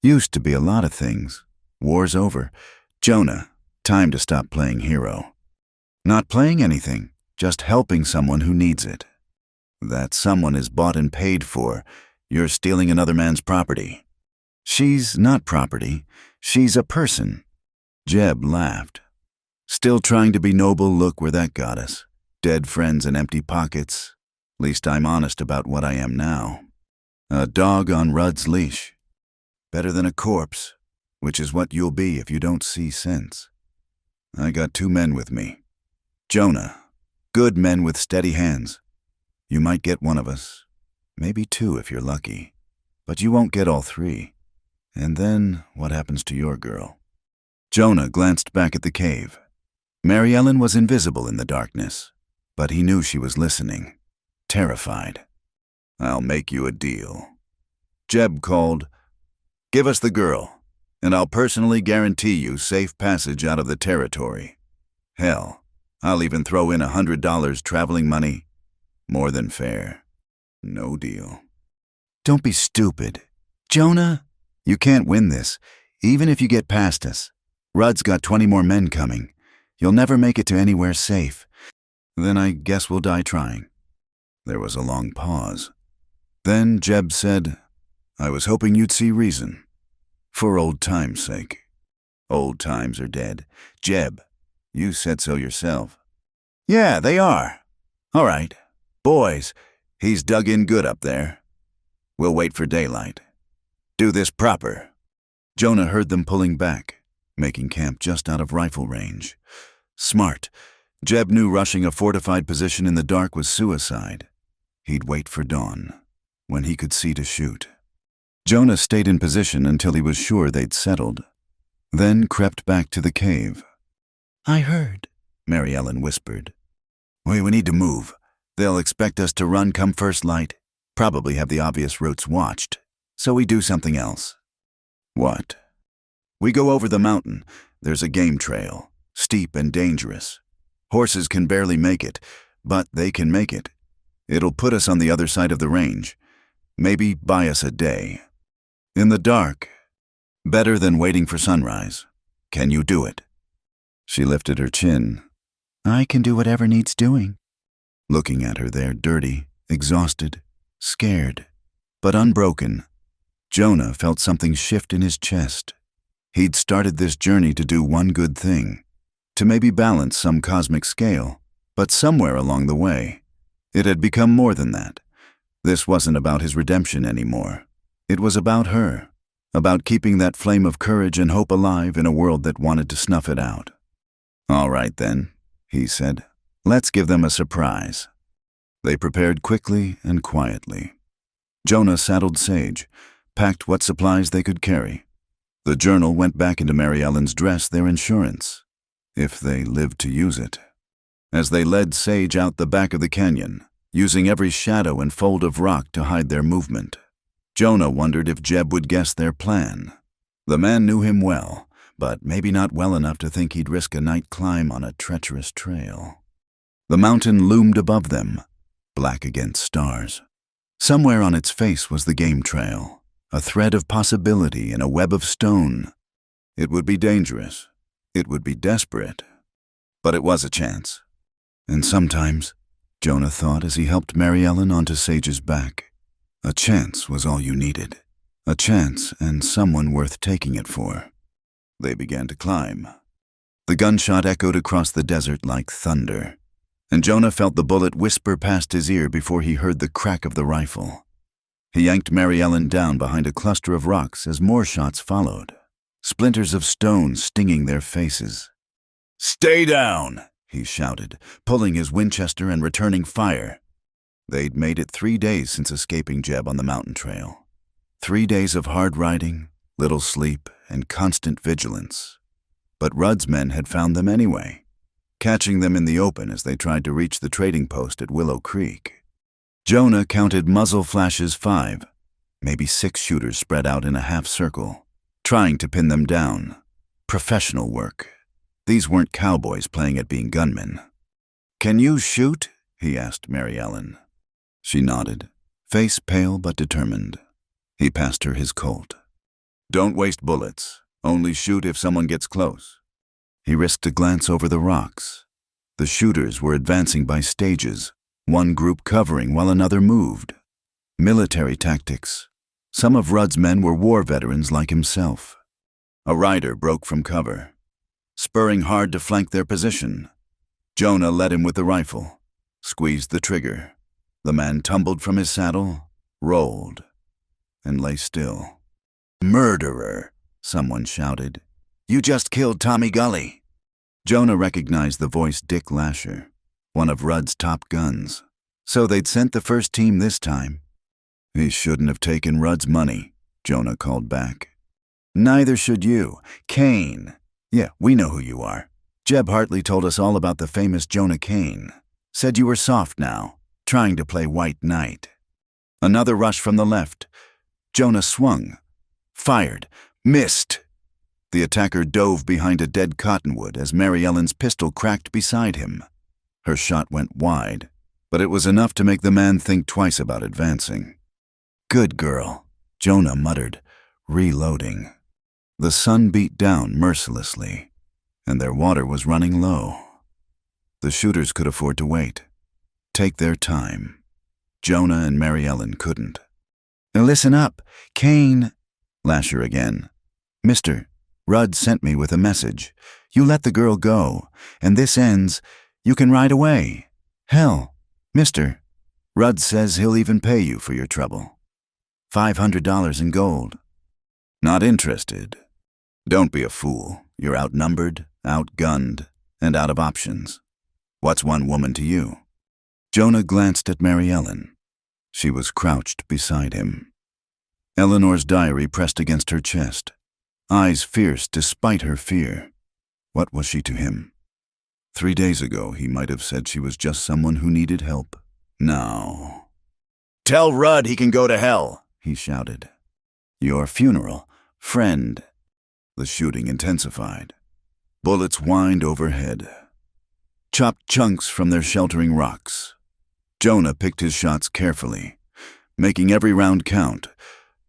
S1: Used to be a lot of things. War's over. Jonah, time to stop playing hero. Not playing anything, just helping someone who needs it. That someone is bought and paid for. You're stealing another man's property. She's not property. She's a person. Jeb laughed. Still trying to be noble, look where that got us. Dead friends and empty pockets. Least I'm honest about what I am now. A dog on Rudd's leash. Better than a corpse, which is what you'll be if you don't see sense. I got 2 men with me. Jonah, good men with steady hands. You might get one of us, maybe 2 if you're lucky, but you won't get all 3. And then what happens to your girl? Jonah glanced back at the cave. Mary Ellen was invisible in the darkness, but he knew she was listening, terrified. I'll make you a deal. Jeb called, Give us the girl, and I'll personally guarantee you safe passage out of the territory. Hell, I'll even throw in $100 traveling money. More than fair. No deal. Don't be stupid. Jonah, you can't win this, even if you get past us. Rudd's got 20 more men coming. You'll never make it to anywhere safe. Then I guess we'll die trying. There was a long pause. Then Jeb said, I was hoping you'd see reason. For old time's sake. Old times are dead. Jeb, you said so yourself. Yeah, they are. All right. Boys, he's dug in good up there. We'll wait for daylight. Do this proper. Jonah heard them pulling back, making camp just out of rifle range. Smart. Jeb knew rushing a fortified position in the dark was suicide. He'd wait for dawn, when he could see to shoot. Jonah stayed in position until he was sure they'd settled, then crept back to the cave. I heard, Mary Ellen whispered. We need to move. They'll expect us to run come first light, probably have the obvious routes watched, so we do something else. What? We go over the mountain. There's a game trail, steep and dangerous. Horses can barely make it, but they can make it. It'll put us on the other side of the range. Maybe buy us a day. In the dark. Better than waiting for sunrise. Can you do it? She lifted her chin. I can do whatever needs doing. Looking at her there, dirty, exhausted, scared, but unbroken, Jonah felt something shift in his chest. He'd started this journey to do one good thing, to maybe balance some cosmic scale, but somewhere along the way, it had become more than that. This wasn't about his redemption anymore. It was about her, about keeping that flame of courage and hope alive in a world that wanted to snuff it out. All right then, he said. Let's give them a surprise. They prepared quickly and quietly. Jonah saddled Sage, packed what supplies they could carry. The journal went back into Mary Ellen's dress, their insurance, if they lived to use it. As they led Sage out the back of the canyon, using every shadow and fold of rock to hide their movement, Jonah wondered if Jeb would guess their plan. The man knew him well, but maybe not well enough to think he'd risk a night climb on a treacherous trail. The mountain loomed above them, black against stars. Somewhere on its face was the game trail, a thread of possibility in a web of stone. It would be dangerous. It would be desperate. But it was a chance. And sometimes, Jonah thought as he helped Mary Ellen onto Sage's back, a chance was all you needed. A chance and someone worth taking it for. They began to climb. The gunshot echoed across the desert like thunder, and Jonah felt the bullet whisper past his ear before he heard the crack of the rifle. He yanked Mary Ellen down behind a cluster of rocks as more shots followed, splinters of stone stinging their faces. "Stay down!" he shouted, pulling his Winchester and returning fire. They'd made it 3 days since escaping Jeb on the mountain trail. 3 days of hard riding, little sleep, and constant vigilance. But Rudd's men had found them anyway, catching them in the open as they tried to reach the trading post at Willow Creek. Jonah counted muzzle flashes 5, maybe 6 shooters spread out in a half circle, trying to pin them down. Professional work. These weren't cowboys playing at being gunmen. "Can you shoot?" he asked Mary Ellen. She nodded, face pale but determined. He passed her his Colt. "Don't waste bullets. Only shoot if someone gets close." He risked a glance over the rocks. The shooters were advancing by stages, one group covering while another moved. Military tactics. Some of Rudd's men were war veterans like himself. A rider broke from cover, spurring hard to flank their position. Jonah led him with the rifle, squeezed the trigger. The man tumbled from his saddle, rolled, and lay still. "Murderer!" someone shouted. "You just killed Tommy Gully." Jonah recognized the voice Dick Lasher, one of Rudd's top guns. So they'd sent the first team this time. "He shouldn't have taken Rudd's money," Jonah called back. "Neither should you. Kane. Yeah, we know who you are. Jeb Hartley told us all about the famous Jonah Kane. Said you were soft now, trying to play white knight." Another rush from the left. Jonah swung, fired, missed. The attacker dove behind a dead cottonwood as Mary Ellen's pistol cracked beside him. Her shot went wide, but it was enough to make the man think twice about advancing. "Good girl," Jonah muttered, reloading. The sun beat down mercilessly, and their water was running low. The shooters could afford to wait, take their time. Jonah and Mary Ellen couldn't. "Listen up, Kane." Lasher again. "Mister, Rudd sent me with a message. You let the girl go, and this ends. You can ride away. Hell, mister, Rudd says he'll even pay you for your trouble. $500 in gold." "Not interested." "Don't be a fool. You're outnumbered, outgunned, and out of options. What's one woman to you?" Jonah glanced at Mary Ellen. She was crouched beside him. Eleanor's diary pressed against her chest, eyes fierce despite her fear. What was she to him? 3 days ago, he might have said she was just someone who needed help. Now, "Tell Rudd he can go to hell," he shouted. "Your funeral, friend." The shooting intensified. Bullets whined overhead, chopped chunks from their sheltering rocks. Jonah picked his shots carefully, making every round count,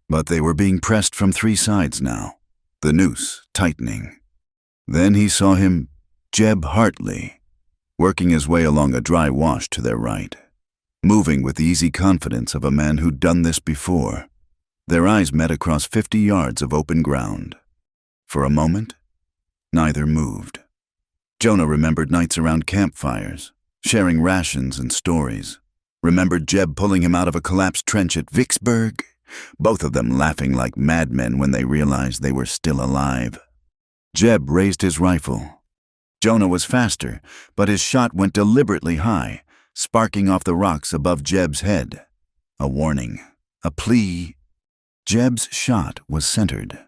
S1: but they were being pressed from 3 sides now, the noose tightening. Then he saw him, Jeb Hartley, working his way along a dry wash to their right, moving with the easy confidence of a man who'd done this before. Their eyes met across 50 yards of open ground. For a moment, neither moved. Jonah remembered nights around campfires, sharing rations and stories. Remembered Jeb pulling him out of a collapsed trench at Vicksburg, both of them laughing like madmen when they realized they were still alive. Jeb raised his rifle. Jonah was faster, but his shot went deliberately high, sparking off the rocks above Jeb's head. A warning, a plea. Jeb's shot was centered,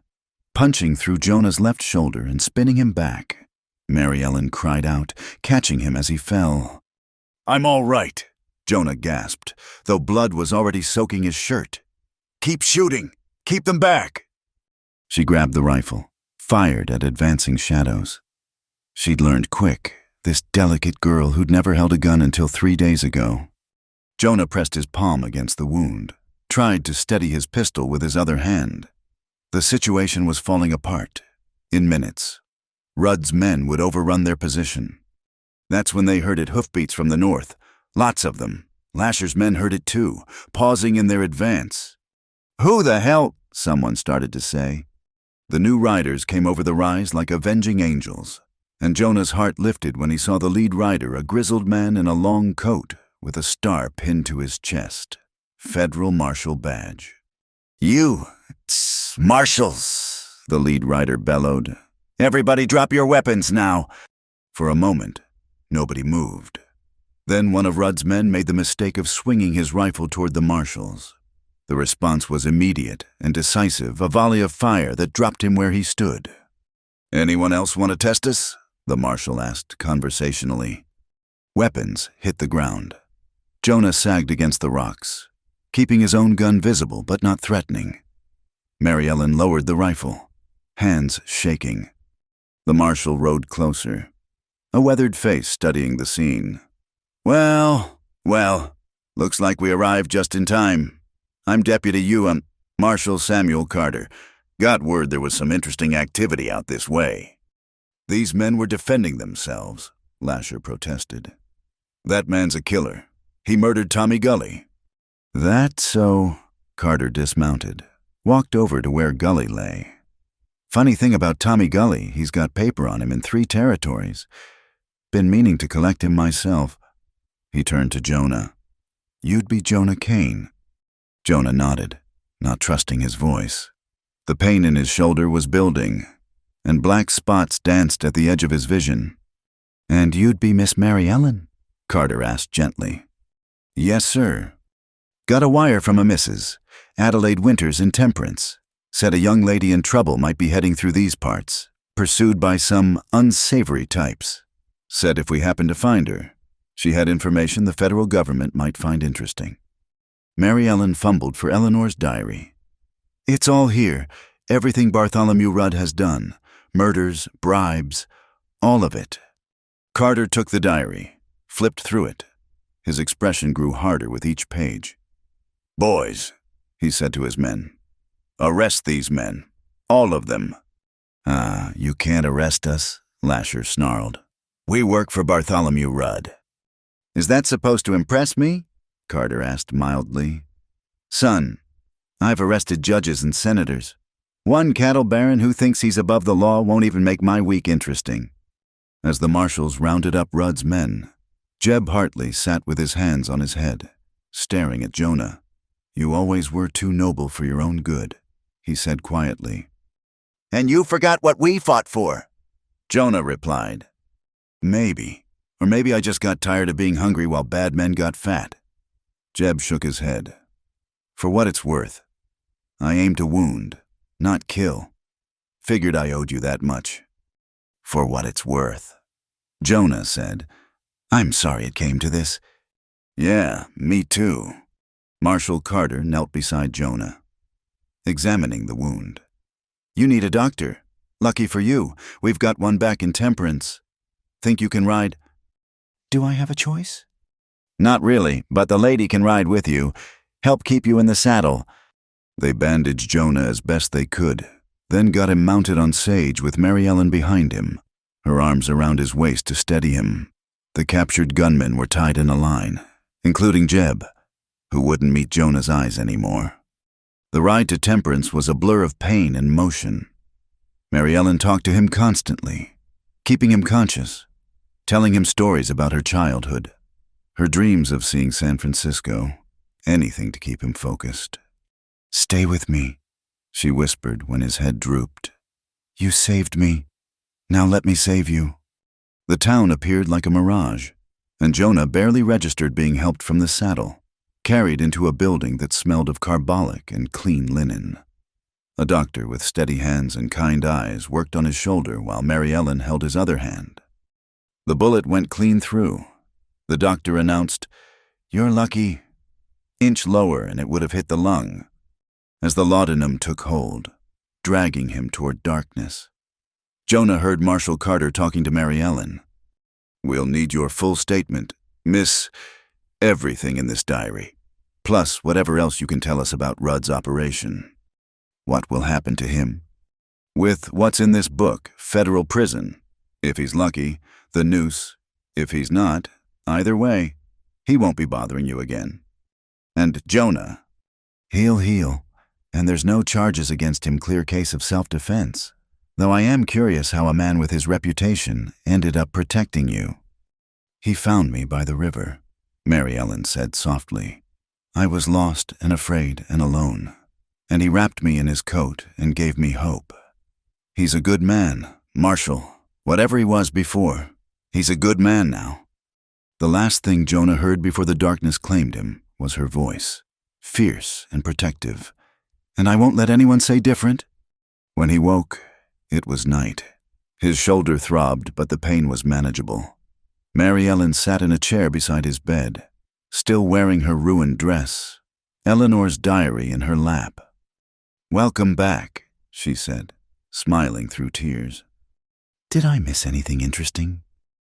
S1: punching through Jonah's left shoulder and spinning him back. Mary Ellen cried out, catching him as he fell. "I'm all right," Jonah gasped, though blood was already soaking his shirt. "Keep shooting! Keep them back!" She grabbed the rifle, fired at advancing shadows. She'd learned quick, this delicate girl who'd never held a gun until 3 days ago. Jonah pressed his palm against the wound, tried to steady his pistol with his other hand. The situation was falling apart. In minutes, Rudd's men would overrun their position. That's when they heard it hoofbeats from the north. Lots of them. Lasher's men heard it too, pausing in their advance. "Who the hell?" someone started to say. The new riders came over the rise like avenging angels, and Jonah's heart lifted when he saw the lead rider, a grizzled man in a long coat with a star pinned to his chest. Federal Marshal badge. "You, marshals," the lead rider bellowed. "Everybody drop your weapons now." For a moment, nobody moved. Then one of Rudd's men made the mistake of swinging his rifle toward the marshals. The response was immediate and decisive, a volley of fire that dropped him where he stood. "Anyone else want to test us?" the marshal asked conversationally. Weapons hit the ground. Jonah sagged against the rocks, keeping his own gun visible but not threatening. Mary Ellen lowered the rifle, hands shaking. The marshal rode closer, a weathered face studying the scene. Well, looks like we arrived just in time. I'm Deputy Marshal Samuel Carter. Got word there was some interesting activity out this way." "These men were defending themselves," Lasher protested. "That man's a killer. He murdered Tommy Gully." "That so?" Carter dismounted, walked over to where Gully lay. "Funny thing about Tommy Gully, he's got paper on him in 3 territories. Been meaning to collect him myself." He turned to Jonah. "You'd be Jonah Kane." Jonah nodded, not trusting his voice. The pain in his shoulder was building, and black spots danced at the edge of his vision. "And you'd be Miss Mary Ellen?" Carter asked gently. "Yes, sir. Got a wire from a Mrs. Adelaide Winters in Temperance. Said a young lady in trouble might be heading through these parts, pursued by some unsavory types. Said if we happened to find her, she had information the federal government might find interesting." Mary Ellen fumbled for Eleanor's diary. "It's all here, everything Bartholomew Rudd has done. Murders, bribes, all of it." Carter took the diary, flipped through it. His expression grew harder with each page. "Boys," he said to his men, "arrest these men, all of them." You can't arrest us," Lasher snarled. "We work for Bartholomew Rudd." "Is that supposed to impress me?" Carter asked mildly. "Son, I've arrested judges and senators. One cattle baron who thinks he's above the law won't even make my week interesting." As the marshals rounded up Rudd's men, Jeb Hartley sat with his hands on his head, staring at Jonah. "You always were too noble for your own good," he said quietly. "And you forgot what we fought for," Jonah replied. "Maybe. Or maybe I just got tired of being hungry while bad men got fat." Jeb shook his head. "For what it's worth, I aim to wound, not kill. Figured I owed you that much." "For what it's worth," Jonah said. "I'm sorry it came to this." "Yeah, me too." Marshal Carter knelt beside Jonah, examining the wound. "You need a doctor. Lucky for you, we've got one back in Temperance. Think you can ride?" "Do I have a choice?" "Not really, but the lady can ride with you. Help keep you in the saddle." They bandaged Jonah as best they could, then got him mounted on Sage with Mary Ellen behind him, her arms around his waist to steady him. The captured gunmen were tied in a line, including Jeb, who wouldn't meet Jonah's eyes anymore. The ride to Temperance was a blur of pain and motion. Mary Ellen talked to him constantly, keeping him conscious, telling him stories about her childhood, her dreams of seeing San Francisco, anything to keep him focused. "Stay with me," she whispered when his head drooped. "You saved me. Now let me save you." The town appeared like a mirage, and Jonah barely registered being helped from the saddle, carried into a building that smelled of carbolic and clean linen. A doctor with steady hands and kind eyes worked on his shoulder while Mary Ellen held his other hand. The bullet went clean through. The doctor announced, "You're lucky." Inch lower and it would have hit the lung, as the laudanum took hold, dragging him toward darkness. Jonah heard Marshal Carter talking to Mary Ellen. "We'll need your full statement, Miss, everything in this diary, plus whatever else you can tell us about Rudd's operation. What will happen to him? With what's in this book, federal prison. If he's lucky, the noose. If he's not, either way, he won't be bothering you again. And Jonah, he'll heal, and there's no charges against him, clear case of self-defense. Though I am curious how a man with his reputation ended up protecting you." "He found me by the river," Mary Ellen said softly. "I was lost and afraid and alone, and he wrapped me in his coat and gave me hope. He's a good man, Marshall. Whatever he was before, he's a good man now." The last thing Jonah heard before the darkness claimed him was her voice, fierce and protective. "And I won't let anyone say different." When he woke, it was night. His shoulder throbbed, but the pain was manageable. Mary Ellen sat in a chair beside his bed, still wearing her ruined dress, Eleanor's diary in her lap. "Welcome back," she said, smiling through tears. "Did I miss anything interesting?"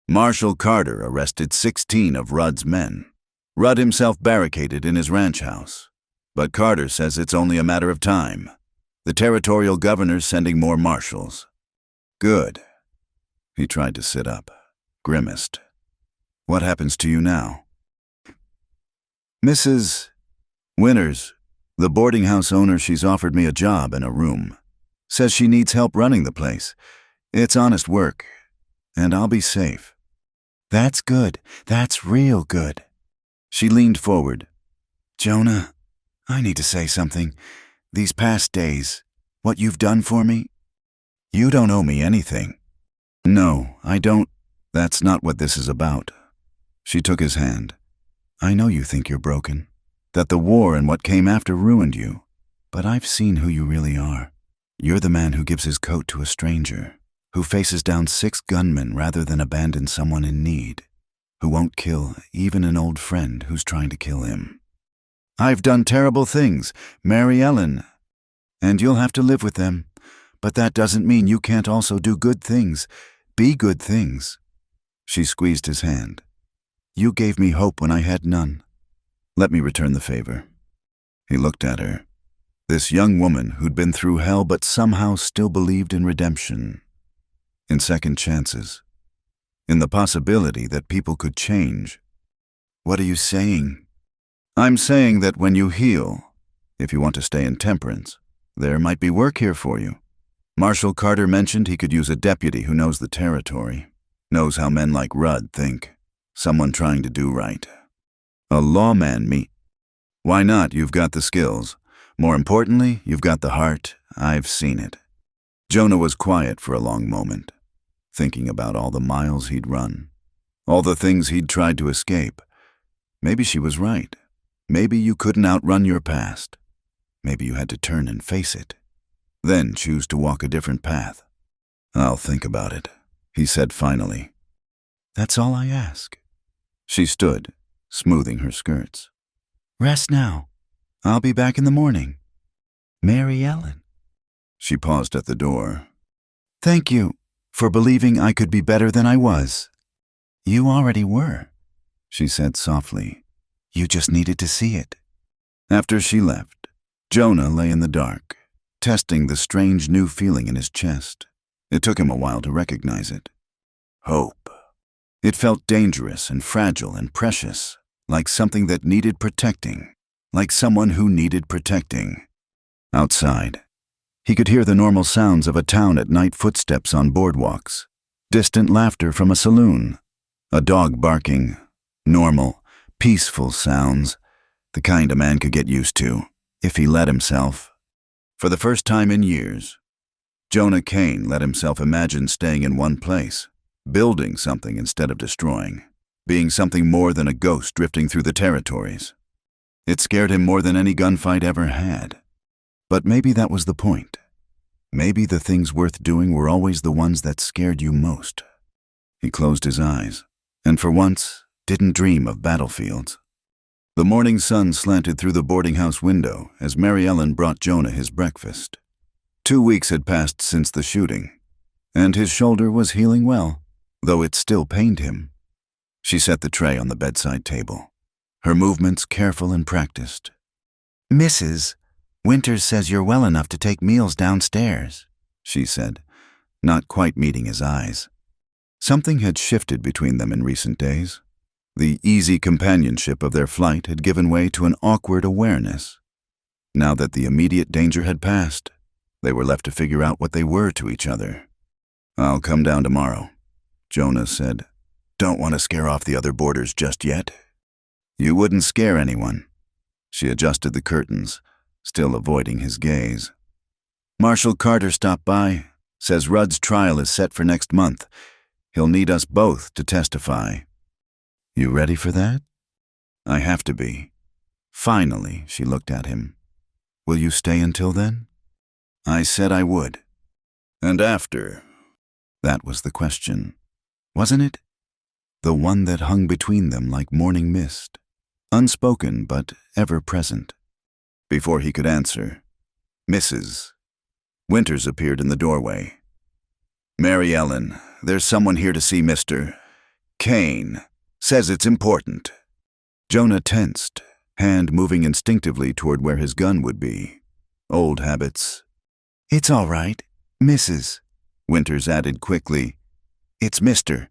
S1: "Marshall Carter arrested 16 of Rudd's men. Rudd himself barricaded in his ranch house. But Carter says it's only a matter of time. The territorial governor's sending more marshals." "Good." He tried to sit up, grimaced. "What happens to you now?" "Mrs. Winters, the boarding house owner, she's offered me a job and a room. Says she needs help running the place. It's honest work, and I'll be safe." "That's good. That's real good." She leaned forward. "Jonah, I need to say something. These past days, what you've done for me, you don't owe me anything." "No, I don't. That's not what this is about." She took his hand. "I know you think you're broken, that the war and what came after ruined you, but I've seen who you really are. You're the man who gives his coat to a stranger, who faces down 6 gunmen rather than abandon someone in need, who won't kill even an old friend who's trying to kill him." "I've done terrible things, Mary Ellen, and you'll have to live with them, but that doesn't mean you can't also do good things, be good things." She squeezed his hand. "You gave me hope when I had none. Let me return the favor." He looked at her, this young woman who'd been through hell but somehow still believed in redemption, in second chances, in the possibility that people could change. "What are you saying?" "I'm saying that when you heal, if you want to stay in temperance, there might be work here for you. Marshall Carter mentioned he could use a deputy who knows the territory, knows how men like Rudd think, someone trying to do right. A lawman, me. Why not? You've got the skills. More importantly, you've got the heart. I've seen it." Jonah was quiet for a long moment, thinking about all the miles he'd run, all the things he'd tried to escape. Maybe she was right. Maybe you couldn't outrun your past. Maybe you had to turn and face it, then choose to walk a different path. "I'll think about it," he said finally. "That's all I ask." She stood, smoothing her skirts. "Rest now. I'll be back in the morning. Mary Ellen." She paused at the door. "Thank you for believing I could be better than I was." "You already were," she said softly. "You just needed to see it." After she left, Jonah lay in the dark, testing the strange new feeling in his chest. It took him a while to recognize it. Hope. It felt dangerous and fragile and precious, like something that needed protecting, like someone who needed protecting. Outside, he could hear the normal sounds of a town at night, footsteps on boardwalks, distant laughter from a saloon, a dog barking, normal, peaceful sounds, the kind a man could get used to, if he let himself. For the first time in years, Jonah Kane let himself imagine staying in one place, building something instead of destroying, being something more than a ghost drifting through the territories. It scared him more than any gunfight ever had. But maybe that was the point. Maybe the things worth doing were always the ones that scared you most. He closed his eyes, and for once, didn't dream of battlefields. The morning sun slanted through the boarding house window as Mary Ellen brought Jonah his breakfast. 2 weeks had passed since the shooting, and his shoulder was healing well, though it still pained him. She set the tray on the bedside table, her movements careful and practiced. "Mrs. Winters says you're well enough to take meals downstairs," she said, not quite meeting his eyes. Something had shifted between them in recent days. The easy companionship of their flight had given way to an awkward awareness. Now that the immediate danger had passed, they were left to figure out what they were to each other. "I'll come down tomorrow," Jonah said. "Don't want to scare off the other boarders just yet." "You wouldn't scare anyone." She adjusted the curtains, still avoiding his gaze. "Marshal Carter stopped by. Says Rudd's trial is set for next month. He'll need us both to testify." "You ready for that?" "I have to be." Finally, she looked at him. "Will you stay until then?" "I said I would." "And after?" That was the question, wasn't it? The one that hung between them like morning mist, unspoken but ever present. Before he could answer, Mrs. Winters appeared in the doorway. "Mary Ellen, there's someone here to see Mr. Kane. Says it's important." Jonah tensed, hand moving instinctively toward where his gun would be. Old habits. "It's all right, Mrs." Winters added quickly. "It's Mr.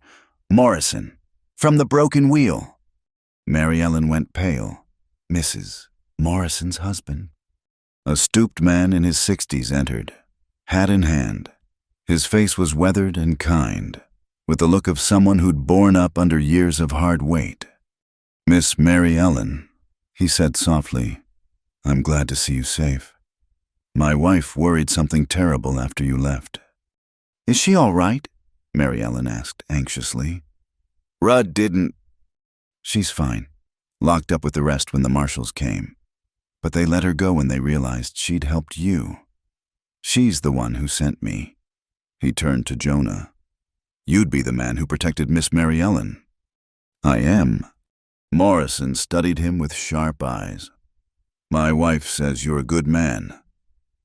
S1: Morrison, from the Broken Wheel." Mary Ellen went pale. Mrs. Morrison's husband. A stooped man in his 60s entered, hat in hand. His face was weathered and kind, with the look of someone who'd borne up under years of hard weight. "Miss Mary Ellen," he said softly, "I'm glad to see you safe. My wife worried something terrible after you left." "Is she all right?" Mary Ellen asked anxiously. "Rudd didn't—" "She's fine. Locked up with the rest when the marshals came. But they let her go when they realized she'd helped you. She's the one who sent me." He turned to Jonah. "You'd be the man who protected Miss Mary Ellen." "I am." Morrison studied him with sharp eyes. "My wife says you're a good man.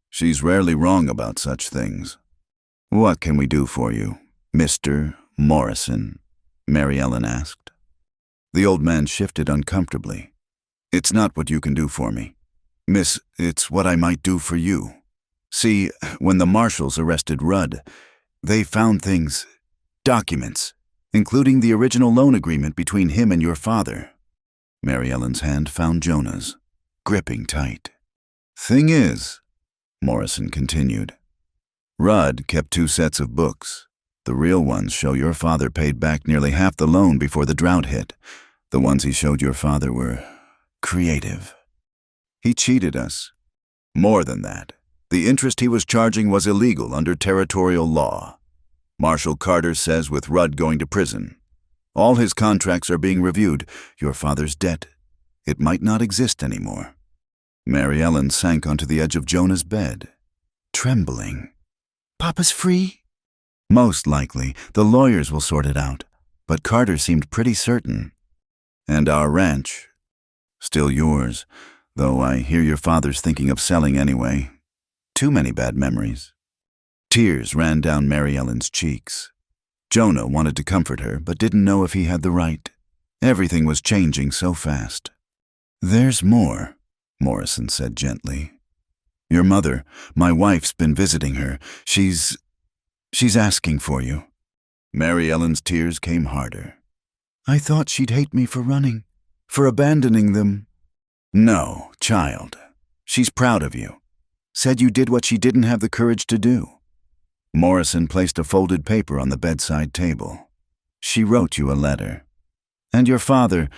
S1: She's rarely wrong about such things." "What can we do for you, Mr. Morrison?" Mary Ellen asked. The old man shifted uncomfortably. "It's not what you can do for me, Miss, it's what I might do for you. See, when the marshals arrested Rudd, they found things, documents, including the original loan agreement between him and your father." Mary Ellen's hand found Jonah's, gripping tight. "Thing is," Morrison continued, "Rudd kept 2 sets of books. The real ones show your father paid back nearly half the loan before the drought hit. The ones he showed your father were creative. He cheated us. More than that, the interest he was charging was illegal under territorial law. Marshal Carter says with Rudd going to prison, all his contracts are being reviewed. Your father's debt, it might not exist anymore." Mary Ellen sank onto the edge of Jonah's bed, trembling. "Papa's free?" "Most likely. The lawyers will sort it out. But Carter seemed pretty certain. And our ranch, still yours, though I hear your father's thinking of selling anyway. Too many bad memories." Tears ran down Mary Ellen's cheeks. Jonah wanted to comfort her, but didn't know if he had the right. Everything was changing so fast. "There's more," Morrison said gently. "Your mother, my wife's been visiting her. She's asking for you." Mary Ellen's tears came harder. "I thought she'd hate me for running, for abandoning them." "No, child. She's proud of you. Said you did what she didn't have the courage to do." Morrison placed a folded paper on the bedside table. "She wrote you a letter. And your father,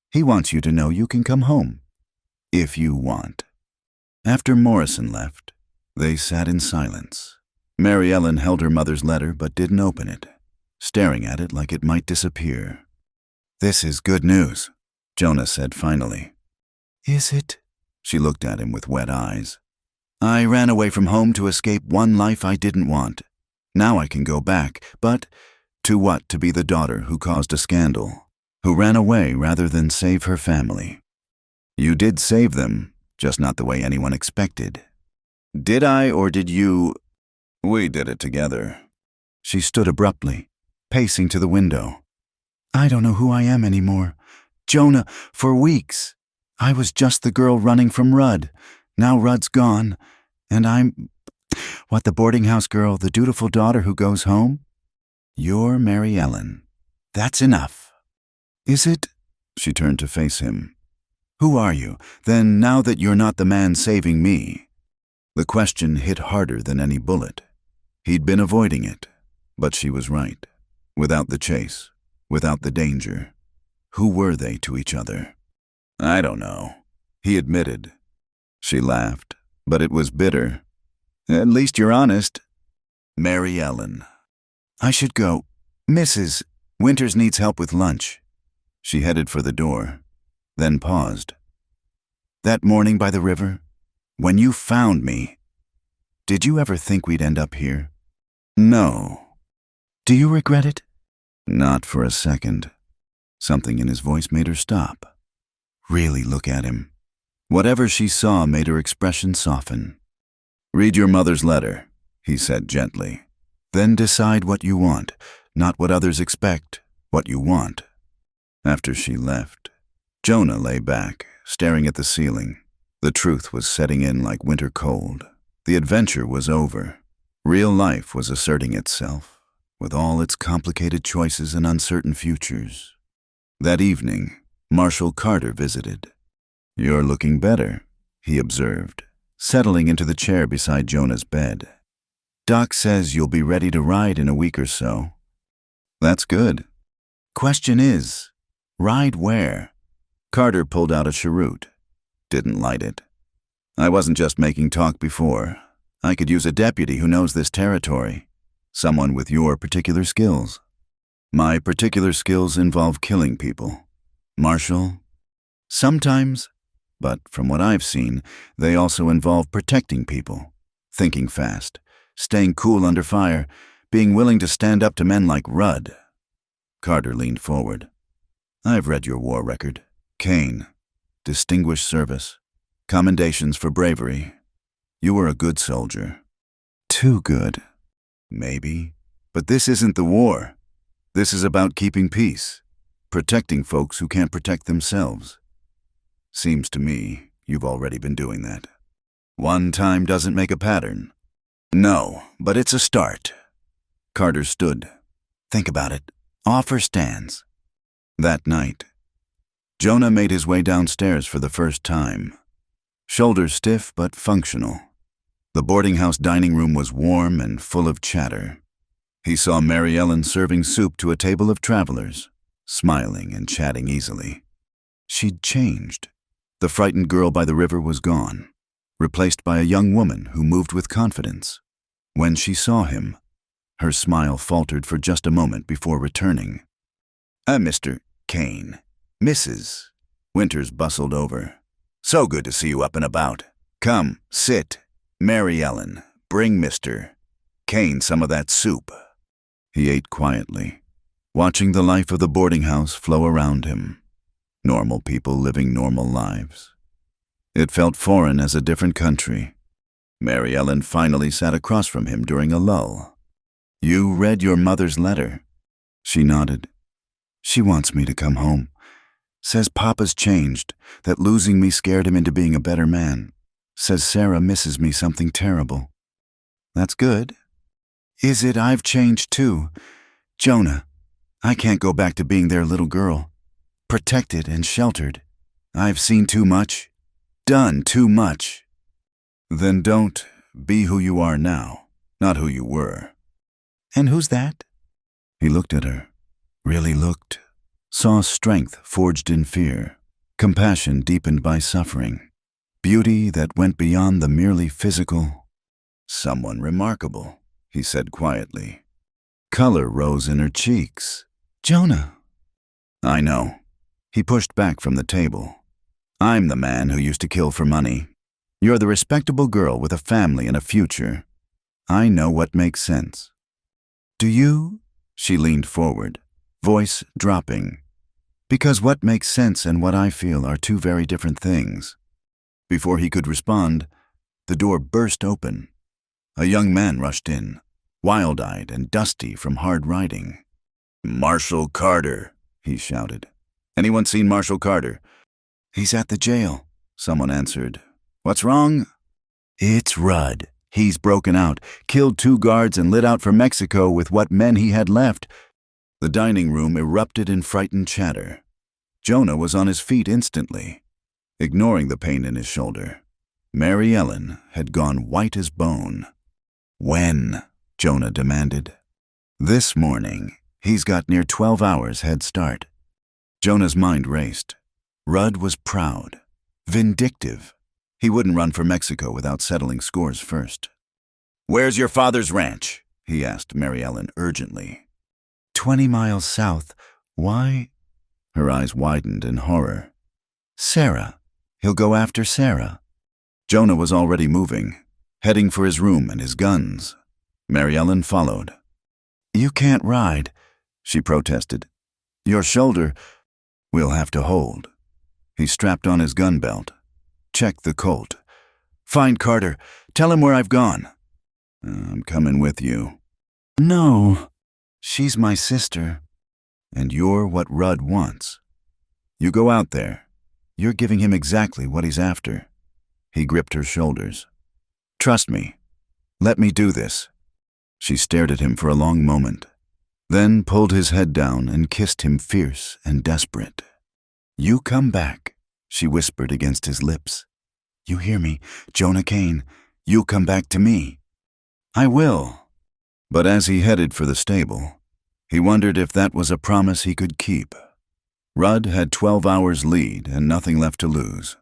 S1: he wants you to know you can come home, if you want." After Morrison left, they sat in silence. Mary Ellen held her mother's letter but didn't open it, staring at it like it might disappear. "This is good news," Jonah said finally. "Is it?" She looked at him with wet eyes. "I ran away from home to escape one life I didn't want. Now I can go back, but to what? To be the daughter who caused a scandal, who ran away rather than save her family. You did save them, just not the way anyone expected." "Did I, or did you?" "We did it together." She stood abruptly, pacing to the window. "I don't know who I am anymore. Jonah, for weeks, I was just the girl running from Rudd. Now Rudd's gone, and I'm, what, the boarding house girl, the dutiful daughter who goes home? You're Mary Ellen. That's enough." "Is it?" She turned to face him. Who are you, then, now that you're not the man saving me? The question hit harder than any bullet. He'd been avoiding it, but she was right. Without the chase, without the danger, who were they to each other? I don't know, he admitted. She laughed, but it was bitter. At least you're honest. Mary Ellen. I should go. Mrs. Winters needs help with lunch. She headed for the door, then paused. That morning by the river, when you found me, did you ever think we'd end up here? No. Do you regret it? Not for a second. Something in his voice made her stop. Really look at him. Whatever she saw made her expression soften. Read your mother's letter, he said gently. Then decide what you want, not what others expect, what you want. After she left, Jonah lay back, staring at the ceiling. The truth was setting in like winter cold. The adventure was over. Real life was asserting itself, with all its complicated choices and uncertain futures. That evening, Marshal Carter visited. You're looking better, he observed, settling into the chair beside Jonah's bed. Doc says you'll be ready to ride in a week or so. That's good. Question is, ride where? Carter pulled out a cheroot. Didn't light it. I wasn't just making talk before. I could use a deputy who knows this territory. Someone with your particular skills. My particular skills involve killing people. Marshal? Sometimes, but from what I've seen, they also involve protecting people. Thinking fast, staying cool under fire, being willing to stand up to men like Rudd. Carter leaned forward. I've read your war record. Kane. Distinguished service. Commendations for bravery. You were a good soldier. Too good. Maybe. But this isn't the war. This is about keeping peace. Protecting folks who can't protect themselves. Seems to me you've already been doing that. One time doesn't make a pattern. No, but it's a start. Carter stood. Think about it. Offer stands. That night, Jonah made his way downstairs for the first time. Shoulders stiff but functional. The boarding house dining room was warm and full of chatter. He saw Mary Ellen serving soup to a table of travelers, smiling and chatting easily. She'd changed. The frightened girl by the river was gone, replaced by a young woman who moved with confidence. When she saw him, her smile faltered for just a moment before returning. Mr. Kane. Mrs. Winters bustled over. So good to see you up and about. Come, sit. Mary Ellen, bring Mr. Kane some of that soup. He ate quietly, watching the life of the boarding house flow around him. Normal people living normal lives. It felt foreign as a different country. Mary Ellen finally sat across from him during a lull. You read your mother's letter? She nodded. She wants me to come home. Says Papa's changed, that losing me scared him into being a better man. Says Sarah misses me something terrible. That's good. Is it I've changed too? Jonah, I can't go back to being their little girl. Protected and sheltered. I've seen too much. Done too much. Then don't be who you are now, not who you were. And who's that? He looked at her. Really looked. Saw strength forged in fear. Compassion deepened by suffering. Beauty that went beyond the merely physical. Someone remarkable, he said quietly. Color rose in her cheeks. Jonah. I know. He pushed back from the table. I'm the man who used to kill for money. You're the respectable girl with a family and a future. I know what makes sense. Do you? She leaned forward, voice dropping. Because what makes sense and what I feel are two very different things. Before he could respond, the door burst open. A young man rushed in, wild-eyed and dusty from hard riding. Marshal Carter, he shouted. Anyone seen Marshal Carter? He's at the jail, someone answered. What's wrong? It's Rudd. He's broken out, killed 2 guards and lit out for Mexico with what men he had left. The dining room erupted in frightened chatter. Jonah was on his feet instantly. Ignoring the pain in his shoulder, Mary Ellen had gone white as bone. When? Jonah demanded. This morning. He's got near 12 hours head start. Jonah's mind raced. Rudd was proud, vindictive. He wouldn't run for Mexico without settling scores first. "Where's your father's ranch?" he asked Mary Ellen urgently. 20 miles south. Why? Her eyes widened in horror. Sarah. He'll go after Sarah. Jonah was already moving, heading for his room and his guns. Mary Ellen followed. "You can't ride," she protested. "Your shoulder, we'll have to hold." He strapped on his gun belt. Checked the Colt. "Find Carter. Tell him where I've gone." "I'm coming with you." "No. She's my sister." "And you're what Rudd wants. You go out there. You're giving him exactly what he's after." He gripped her shoulders. "Trust me. Let me do this." She stared at him for a long moment, then pulled his head down and kissed him fierce and desperate. "You come back," she whispered against his lips. "You hear me, Jonah Kane? You come back to me." "I will." But as he headed for the stable, he wondered if that was a promise he could keep. Rudd had 12 hours lead and nothing left to lose.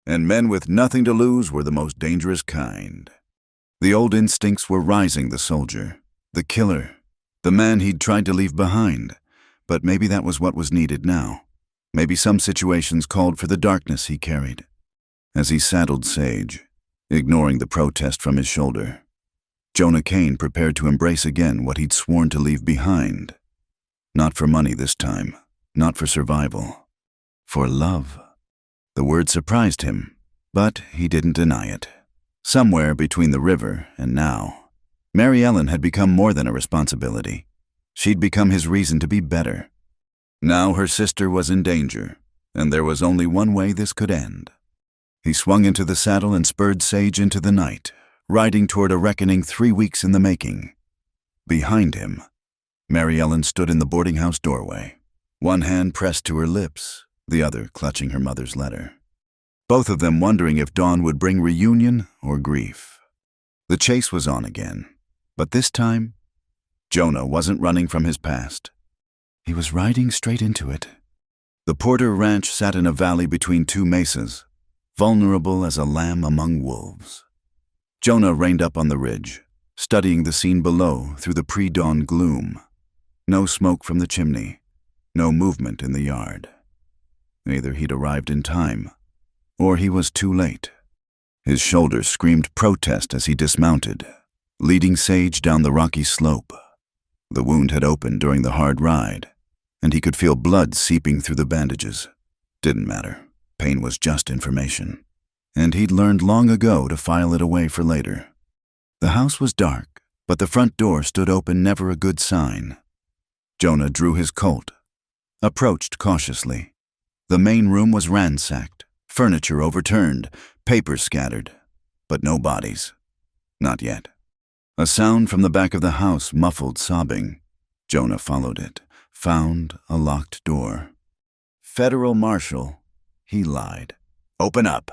S1: And men with nothing to lose were the most dangerous kind. The old instincts were rising the soldier, the killer, the man he'd tried to leave behind. But maybe that was what was needed now. Maybe some situations called for the darkness he carried. As he saddled Sage, ignoring the protest from his shoulder, Jonah Kane prepared to embrace again what he'd sworn to leave behind. Not for money this time, not for survival. For love. The word surprised him, but he didn't deny it. Somewhere between the river and now, Mary Ellen had become more than a responsibility. She'd become his reason to be better. Now her sister was in danger, and there was only one way this could end. He swung into the saddle and spurred Sage into the night, riding toward a reckoning 3 weeks in the making. Behind him, Mary Ellen stood in the boarding house doorway, one hand pressed to her lips, the other clutching her mother's letter. Both of them wondering if dawn would bring reunion or grief. The chase was on again, but this time, Jonah wasn't running from his past. He was riding straight into it. The Porter Ranch sat in a valley between two mesas, vulnerable as a lamb among wolves. Jonah reined up on the ridge, studying the scene below through the pre-dawn gloom. No smoke from the chimney, no movement in the yard. Either he'd arrived in time, or he was too late. His shoulders screamed protest as he dismounted, leading Sage down the rocky slope. The wound had opened during the hard ride, and he could feel blood seeping through the bandages. Didn't matter. Pain was just information, and he'd learned long ago to file it away for later. The house was dark, but the front door stood open, never a good sign. Jonah drew his Colt, approached cautiously. The main room was ransacked, furniture overturned, papers scattered, but no bodies. Not yet. A sound from the back of the house muffled sobbing. Jonah followed it, found a locked door. "Federal Marshal," he lied. "Open up."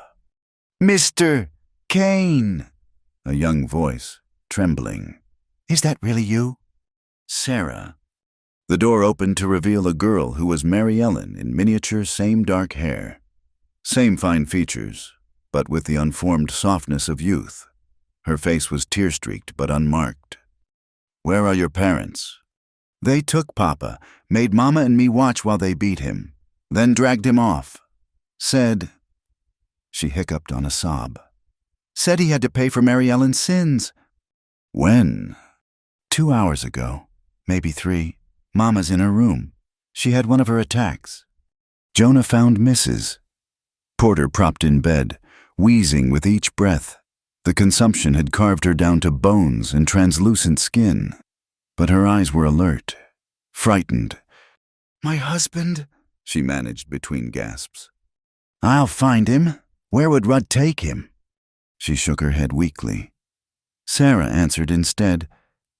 S1: "Mr. Kane," a young voice, trembling. "Is that really you?" "Sarah." The door opened to reveal a girl who was Mary Ellen in miniature, same dark hair. Same fine features, but with the unformed softness of youth. Her face was tear-streaked but unmarked. "Where are your parents?" "They took Papa, made Mama and me watch while they beat him, then dragged him off. Said," she hiccuped on a sob, "said he had to pay for Mary Ellen's sins." "When?" 2 hours ago, maybe 3. Mama's in her room. She had one of her attacks." Jonah found Mrs. Porter propped in bed, wheezing with each breath. The consumption had carved her down to bones and translucent skin, but her eyes were alert, frightened. "My husband," she managed between gasps. "I'll find him. Where would Rudd take him?" She shook her head weakly. Sarah answered instead,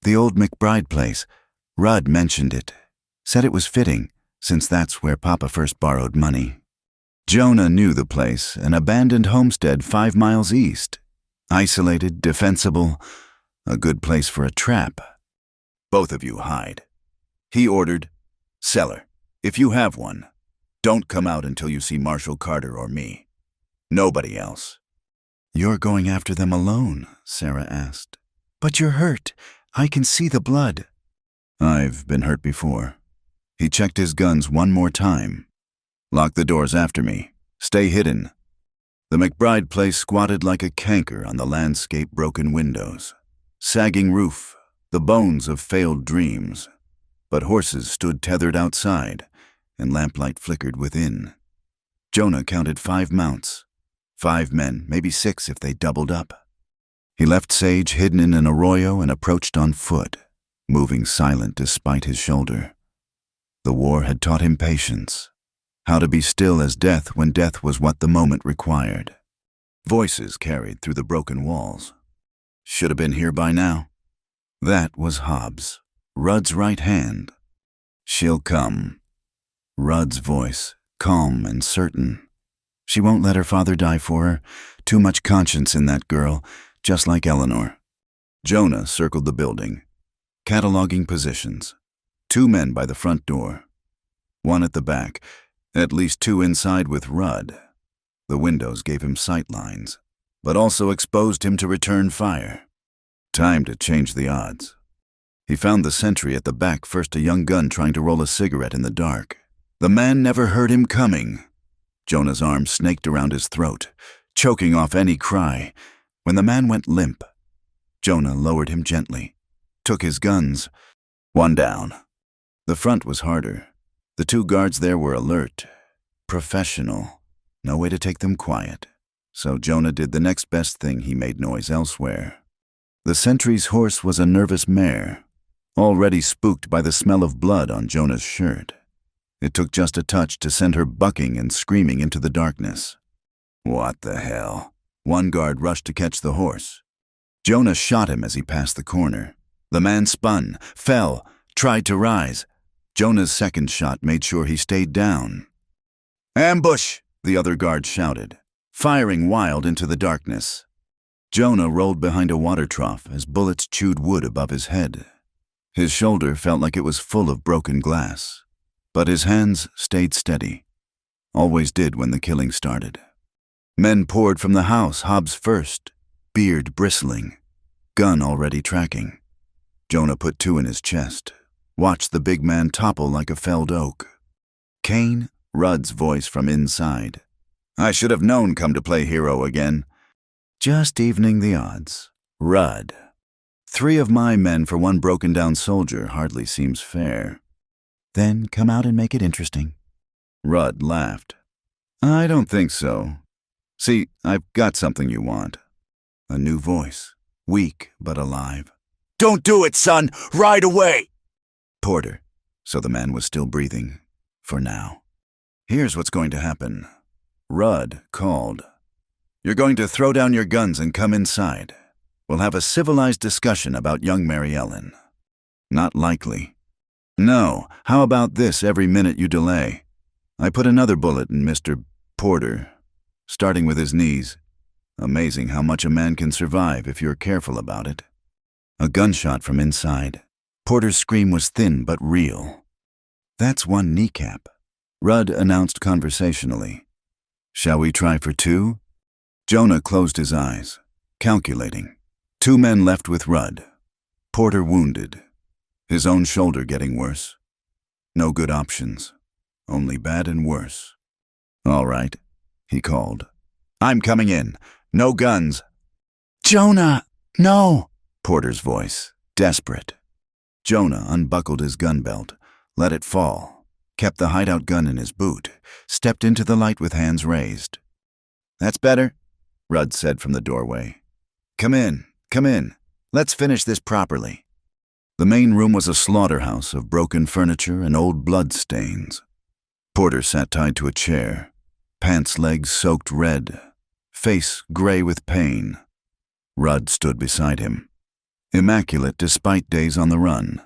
S1: "The old McBride place. Rudd mentioned it. Said it was fitting, since that's where Papa first borrowed money." Jonah knew the place, an abandoned homestead 5 miles east. Isolated, defensible, a good place for a trap. Both of you hide. He ordered, "Cellar, if you have one, don't come out until you see Marshal Carter or me. Nobody else." "You're going after them alone," Sarah asked. "But you're hurt. I can see the blood." "I've been hurt before." He checked his guns one more time. "Lock the doors after me. Stay hidden." The McBride place squatted like a canker on the landscape, broken windows, sagging roof, the bones of failed dreams. But horses stood tethered outside, and lamplight flickered within. Jonah counted 5 mounts. 5 men, maybe 6 if they doubled up. He left Sage hidden in an arroyo and approached on foot, moving silent despite his shoulder. The war had taught him patience, how to be still as death when death was what the moment required. Voices carried through the broken walls. "Should have been here by now." That was Hobbs, Rudd's right hand. "She'll come." Rudd's voice, calm and certain. She won't let her father die for her. Too much conscience in that girl, just like Eleanor. Jonah circled the building, cataloging positions. 2 men by the front door. 1 at the back, at least 2 inside with Rudd. The windows gave him sight lines, but also exposed him to return fire. Time to change the odds. He found the sentry at the back, first a young gun trying to roll a cigarette in the dark. The man never heard him coming. Jonah's arm snaked around his throat, choking off any cry. When the man went limp, Jonah lowered him gently, took his guns. 1 down. The front was harder. The 2 guards there were alert, professional. No way to take them quiet. So Jonah did the next best thing. He made noise elsewhere. The sentry's horse was a nervous mare, already spooked by the smell of blood on Jonah's shirt. It took just a touch to send her bucking and screaming into the darkness. "What the hell?" 1 guard rushed to catch the horse. Jonah shot him as he passed the corner. The man spun, fell, tried to rise. Jonah's second shot made sure he stayed down. "Ambush!" the other guard shouted, firing wild into the darkness. Jonah rolled behind a water trough as bullets chewed wood above his head. His shoulder felt like it was full of broken glass, but his hands stayed steady. Always did when the killing started. Men poured from the house, Hobbs first, beard bristling, gun already tracking. Jonah put 2 in his chest, watched the big man topple like a felled oak. "Kane?" Rudd's voice from inside. "I should have known come to play hero again." "Just evening the odds." Rudd. 3 of my men for 1 broken-down soldier hardly seems fair." "Then come out and make it interesting." Rudd laughed. "I don't think so. See, I've got something you want." A new voice, weak but alive. "Don't do it, son! Right away!" Porter. So the man was still breathing. For now. "Here's what's going to happen." Rudd called. "You're going to throw down your guns and come inside. We'll have a civilized discussion about young Mary Ellen." "Not likely." "No, how about this every minute you delay?" I put another bullet in Mr. Porter, starting with his knees. Amazing how much a man can survive if you're careful about it. A gunshot from inside. Porter's scream was thin but real. "That's 1 kneecap," Rudd announced conversationally. "Shall we try for 2? Jonah closed his eyes, calculating. 2 men left with Rudd. Porter wounded. His own shoulder getting worse. No good options. Only bad and worse. "All right," he called. "I'm coming in. No guns." "Jonah, no!" Porter's voice, desperate. Jonah unbuckled his gun belt, let it fall, kept the hideout gun in his boot, stepped into the light with hands raised. "That's better," Rudd said from the doorway. Come in. Let's finish this properly." The main room was a slaughterhouse of broken furniture and old blood stains. Porter sat tied to a chair, pants legs soaked red, face gray with pain. Rudd stood beside him, immaculate despite days on the run.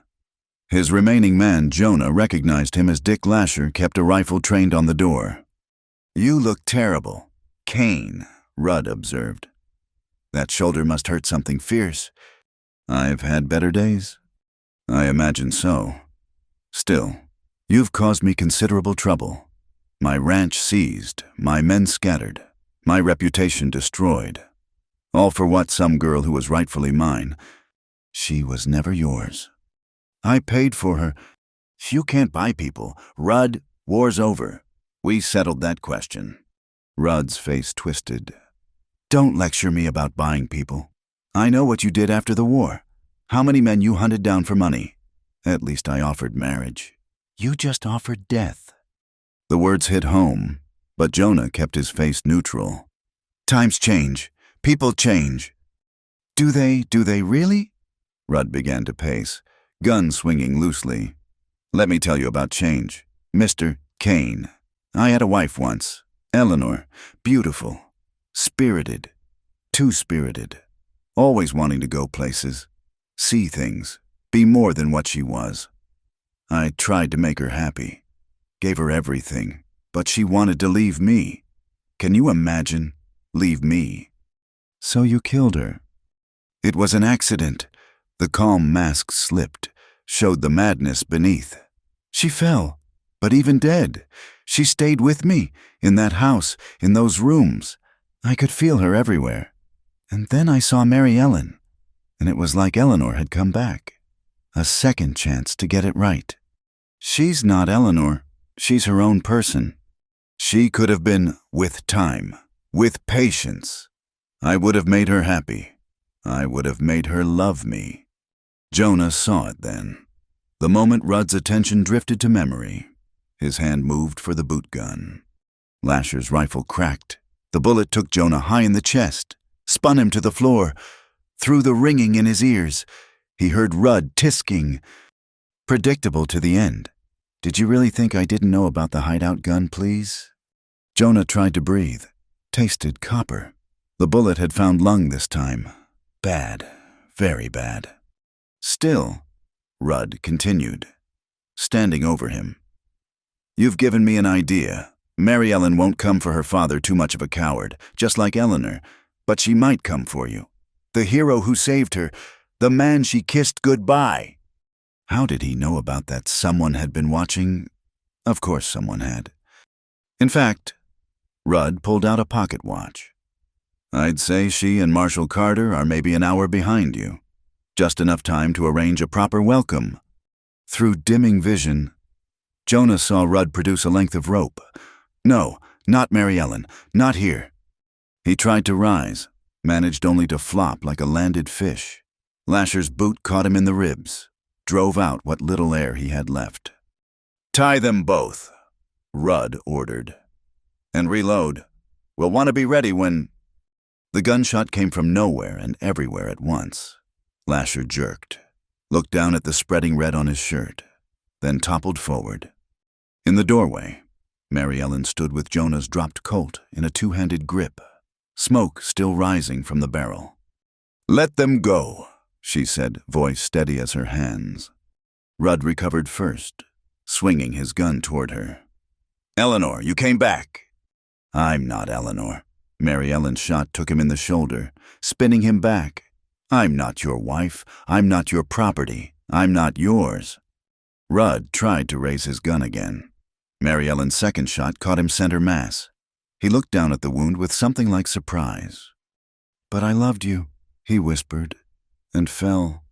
S1: His remaining man, Jonah, recognized him as Dick Lasher, kept a rifle trained on the door. You look terrible. Kane, Rudd observed. That shoulder must hurt something fierce. I've had better days. I imagine so. Still, you've caused me considerable trouble. My ranch seized, my men scattered, my reputation destroyed. All for what? Some girl who was rightfully mine. She was never yours. I paid for her. You can't buy people. Rudd, war's over. We settled that question. Rudd's face twisted. Don't lecture me about buying people. I know what you did after the war. How many men you hunted down for money. At least I offered marriage. You just offered death. The words hit home, but Jonah kept his face neutral. Times change. People change. Do they really? Rudd began to pace, gun swinging loosely. Let me tell you about change. Mr. Kane. I had a wife once. Eleanor. Beautiful. Spirited. Too spirited. Always wanting to go places. See things. Be more than what she was. I tried to make her happy. Gave her everything. But she wanted to leave me. Can you imagine? Leave me. So you killed her. It was an accident. The calm mask slipped, showed the madness beneath. She fell, but even dead, she stayed with me, in that house, in those rooms. I could feel her everywhere. And then I saw Mary Ellen, and it was like Eleanor had come back. A second chance to get it right. She's not Eleanor, she's her own person. She could have been with time, with patience. I would have made her happy. I would have made her love me. Jonah saw it then. The moment Rudd's attention drifted to memory, his hand moved for the boot gun. Lasher's rifle cracked. The bullet took Jonah high in the chest, spun him to the floor. Through the ringing in his ears, he heard Rudd tisking. Predictable to the end. Did you really think I didn't know about the hideout gun, please? Jonah tried to breathe, tasted copper. The bullet had found lung this time. Bad, very bad. Still, Rudd continued, standing over him. You've given me an idea. Mary Ellen won't come for her father, too much of a coward, just like Eleanor, but she might come for you. The hero who saved her, the man she kissed goodbye. How did he know about that? Someone had been watching? Of course someone had. In fact, Rudd pulled out a pocket watch. I'd say she and Marshal Carter are maybe an hour behind you. Just enough time to arrange a proper welcome. Through dimming vision, Jonah saw Rudd produce a length of rope. No, not Mary Ellen, not here. He tried to rise, managed only to flop like a landed fish. Lasher's boot caught him in the ribs, drove out what little air he had left. Tie them both, Rudd ordered. And reload. We'll want to be ready when... The gunshot came from nowhere and everywhere at once. Lasher jerked, looked down at the spreading red on his shirt, then toppled forward. In the doorway, Mary Ellen stood with Jonah's dropped Colt in a two-handed grip, smoke still rising from the barrel. Let them go, she said, voice steady as her hands. Rudd recovered first, swinging his gun toward her. Eleanor, you came back. I'm not Eleanor. Mary Ellen's shot took him in the shoulder, spinning him back. I'm not your wife. I'm not your property. I'm not yours. Rudd tried to raise his gun again. Mary Ellen's second shot caught him center mass. He looked down at the wound with something like surprise. But I loved you, he whispered, and fell.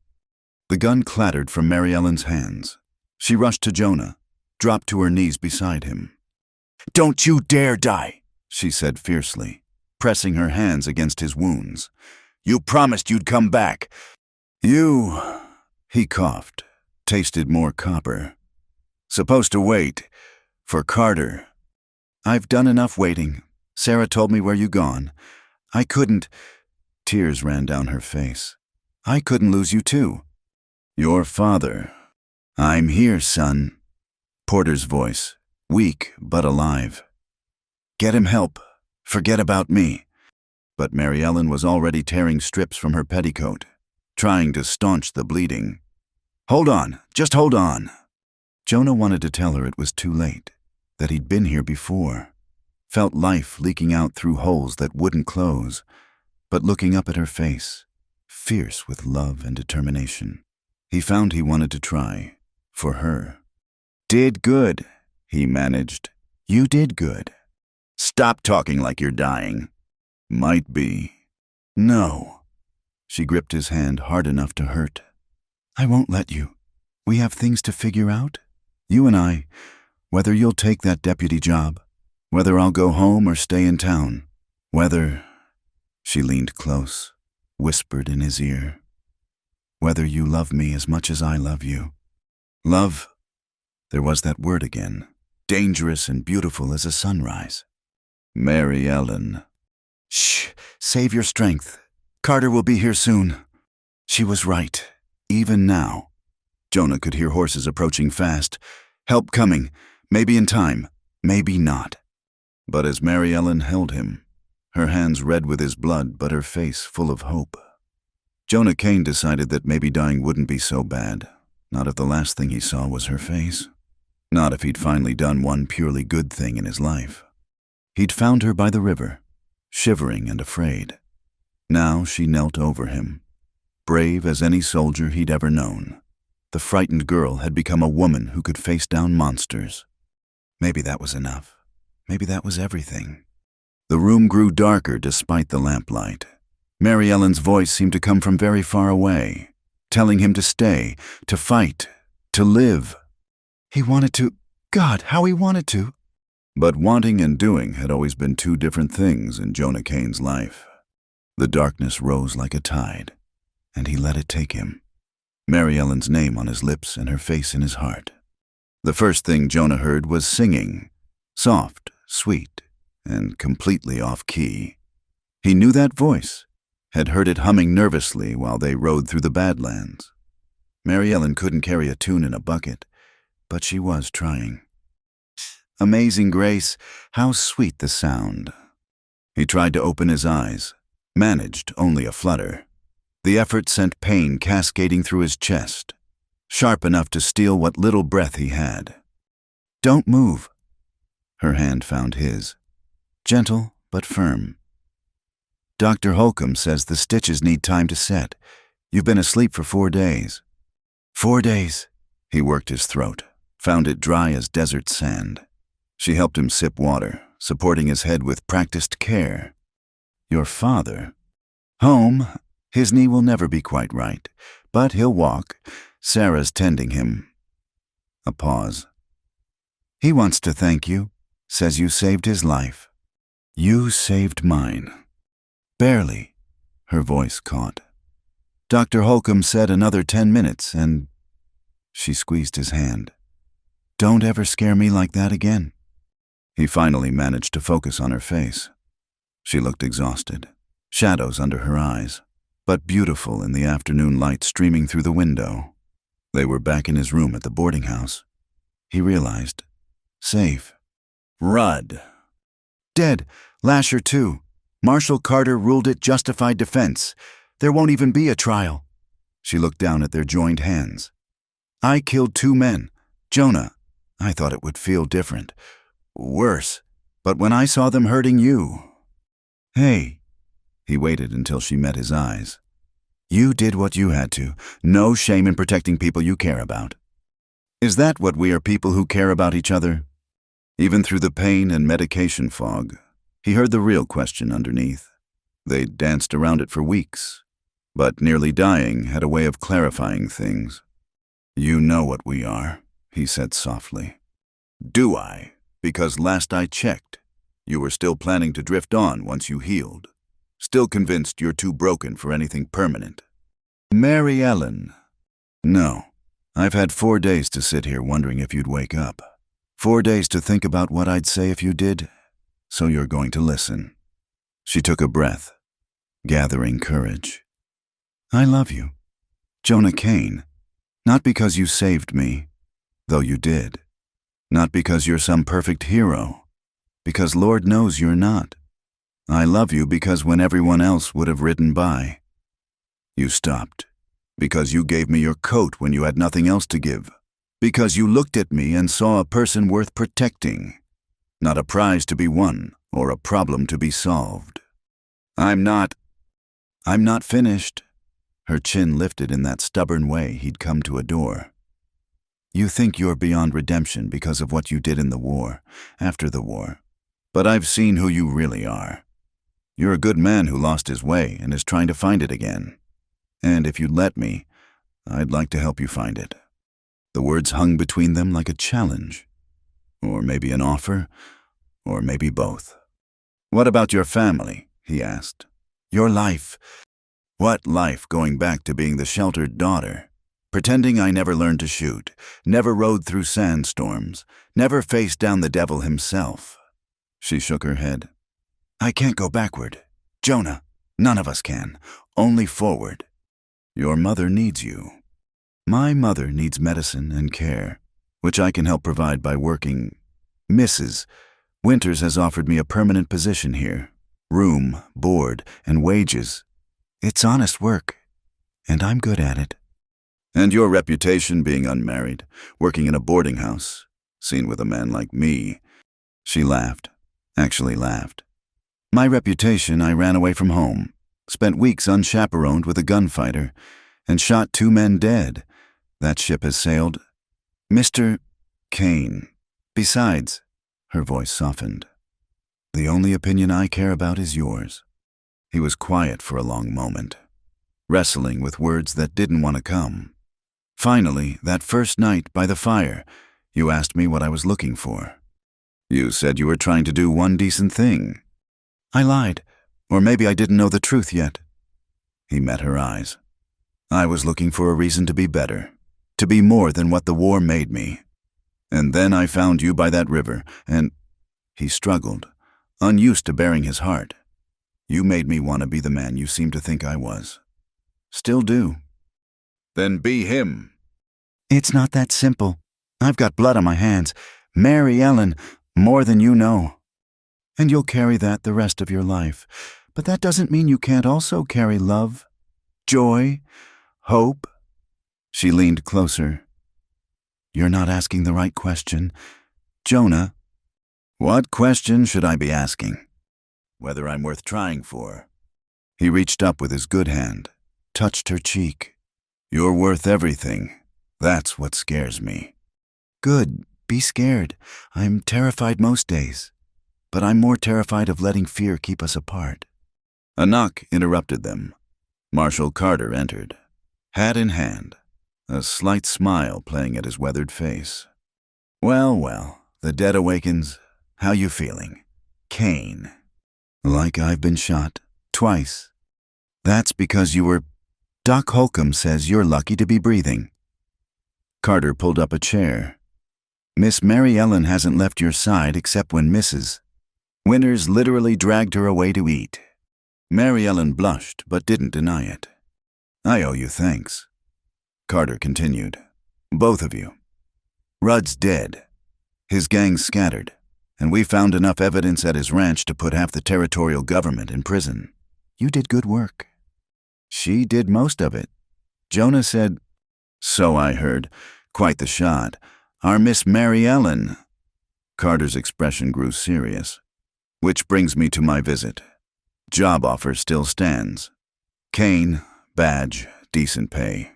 S1: The gun clattered from Mary Ellen's hands. She rushed to Jonah, dropped to her knees beside him. Don't you dare die, she said fiercely, pressing her hands against his wounds. You promised you'd come back. You... He coughed, tasted more copper. Supposed to wait. For Carter. I've done enough waiting. Sarah told me where you gone. I couldn't... Tears ran down her face. I couldn't lose you too. Your father. I'm here, son. Porter's voice, weak but alive. Get him help. Forget about me. But Mary Ellen was already tearing strips from her petticoat, trying to staunch the bleeding. Hold on, just hold on. Jonah wanted to tell her it was too late, that he'd been here before. felt life leaking out through holes that wouldn't close, but looking up at her face, fierce with love and determination. He found he wanted to try, for her. "Did good," he managed. "You did good." "Stop talking like you're dying." "Might be." "No." She gripped his hand hard enough to hurt. "I won't let you. We have things to figure out. You and I, whether you'll take that deputy job, whether I'll go home or stay in town, whether—" She leaned close, whispered in his ear, "Whether you love me as much as I love you." Love. There was that word again, dangerous and beautiful as a sunrise. Mary Ellen. "Shh, save your strength. Carter will be here soon." She was right, even now. Jonah could hear horses approaching fast. Help coming, maybe in time, maybe not. But as Mary Ellen held him, her hands red with his blood but her face full of hope, Jonah Kane decided that maybe dying wouldn't be so bad, not if the last thing he saw was her face. Not if he'd finally done one purely good thing in his life. He'd found her by the river, shivering and afraid. Now she knelt over him, brave as any soldier he'd ever known. The frightened girl had become a woman who could face down monsters. Maybe that was enough. Maybe that was everything. The room grew darker despite the lamplight. Mary Ellen's voice seemed to come from very far away, telling him to stay, to fight, to live. He wanted to. God, how he wanted to. But wanting and doing had always been two different things in Jonah Kane's life. The darkness rose like a tide, and he let it take him. Mary Ellen's name on his lips and her face in his heart. The first thing Jonah heard was singing, soft, sweet, and completely off-key. He knew that voice, had heard it humming nervously while they rode through the Badlands. Mary Ellen couldn't carry a tune in a bucket, but she was trying. Amazing grace, how sweet the sound. He tried to open his eyes, managed only a flutter. The effort sent pain cascading through his chest, sharp enough to steal what little breath he had. "Don't move." Her hand found his, gentle but firm. "Dr. Holcomb says the stitches need time to set. You've been asleep for 4 days." 4 days. He worked his throat, found it dry as desert sand. She helped him sip water, supporting his head with practiced care. "Your father?" "Home. His knee will never be quite right, but he'll walk. Sarah's tending him." A pause. "He wants to thank you. Says you saved his life." "You saved mine." "Barely." Her voice caught. "Dr. Holcomb said another 10 minutes and—" She squeezed his hand. "Don't ever scare me like that again." He finally managed to focus on her face. She looked exhausted, shadows under her eyes, but beautiful in the afternoon light streaming through the window. They were back in his room at the boarding house. He realized. Safe. Rudd. "Dead. Lasher too. Marshal Carter ruled it justified defense. There won't even be a trial." She looked down at their joined hands. "I killed 2 men. Jonah, I thought it would feel different. Worse. But when I saw them hurting you—" "Hey." He waited until she met his eyes. "You did what you had to. No shame in protecting people you care about. Is that what we are, people who care about each other?" Even through the pain and medication fog, he heard the real question underneath. They'd danced around it for weeks, but nearly dying had a way of clarifying things. "You know what we are," he said softly. "Do I? Because last I checked, you were still planning to drift on once you healed. Still convinced you're too broken for anything permanent." "Mary Ellen." "No. I've had 4 days to sit here wondering if you'd wake up. 4 days to think about what I'd say if you did. So you're going to listen." She took a breath, gathering courage. "I love you, Jonah Kane. Not because you saved me, though you did. Not because you're some perfect hero, because Lord knows you're not. I love you because when everyone else would have ridden by, you stopped. Because you gave me your coat when you had nothing else to give. Because you looked at me and saw a person worth protecting, not a prize to be won, or a problem to be solved. I'm not finished. Her chin lifted in that stubborn way he'd come to adore. You think you're beyond redemption because of what you did in the war, after the war. But I've seen who you really are. You're a good man who lost his way and is trying to find it again. And if you'd let me, I'd like to help you find it. The words hung between them like a challenge. Or maybe an offer, or maybe both. What about your family? He asked. Your life. What life going back to being the sheltered daughter? Pretending I never learned to shoot, never rode through sandstorms, never faced down the devil himself. She shook her head. I can't go backward. Jonah, none of us can. Only forward. Your mother needs you. My mother needs medicine and care, which I can help provide by working. Mrs. Winters has offered me a permanent position here. Room, board, and wages. It's honest work, and I'm good at it. And your reputation being unmarried, working in a boarding house, seen with a man like me. She laughed, actually laughed. My reputation, I ran away from home, spent weeks unchaperoned with a gunfighter, and shot 2 men dead. That ship has sailed. Mr. Kane. Besides, her voice softened. The only opinion I care about is yours. He was quiet for a long moment, wrestling with words that didn't want to come. Finally, that first night by the fire, you asked me what I was looking for. You said you were trying to do one decent thing. I lied, or maybe I didn't know the truth yet. He met her eyes. I was looking for a reason to be better, to be more than what the war made me. And then I found you by that river, and he struggled, unused to bearing his heart. You made me want to be the man you seemed to think I was. Still do. Then be him. It's not that simple. I've got blood on my hands. Mary Ellen, more than you know. And you'll carry that the rest of your life. But that doesn't mean you can't also carry love, joy, hope. She leaned closer. You're not asking the right question. Jonah. What question should I be asking? Whether I'm worth trying for. He reached up with his good hand, touched her cheek. You're worth everything. That's what scares me. Good. Be scared. I'm terrified most days. But I'm more terrified of letting fear keep us apart. A knock interrupted them. Marshal Carter entered, hat in hand, a slight smile playing at his weathered face. Well, well, the dead awakens. How you feeling? Kane. Like I've been shot. Twice. That's because you were... Doc Holcomb says you're lucky to be breathing. Carter pulled up a chair. Miss Mary Ellen hasn't left your side except when Mrs. Winters literally dragged her away to eat. Mary Ellen blushed but didn't deny it. I owe you thanks. Carter continued. Both of you. Rudd's dead. His gang's scattered, and we found enough evidence at his ranch to put half the territorial government in prison. You did good work. She did most of it. Jonah said, so I heard. Quite the shot. Our Miss Mary Ellen. Carter's expression grew serious. Which brings me to my visit. Job offer still stands. Kane, badge, decent pay,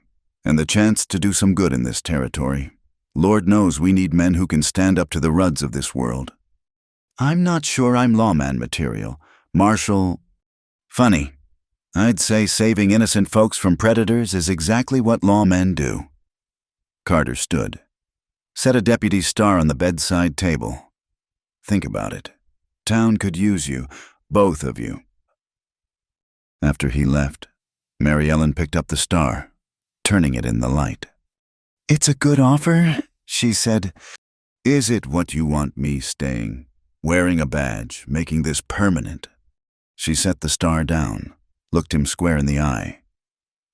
S1: and the chance to do some good in this territory. Lord knows we need men who can stand up to the Rudds of this world. I'm not sure I'm lawman material. Marshal... Funny. I'd say saving innocent folks from predators is exactly what lawmen do. Carter stood. Set a deputy's star on the bedside table. Think about it. Town could use you, both of you. After he left, Mary Ellen picked up the star, turning it in the light. It's a good offer, she said. Is it what you want me staying? Wearing a badge, making this permanent? She set the star down, looked him square in the eye.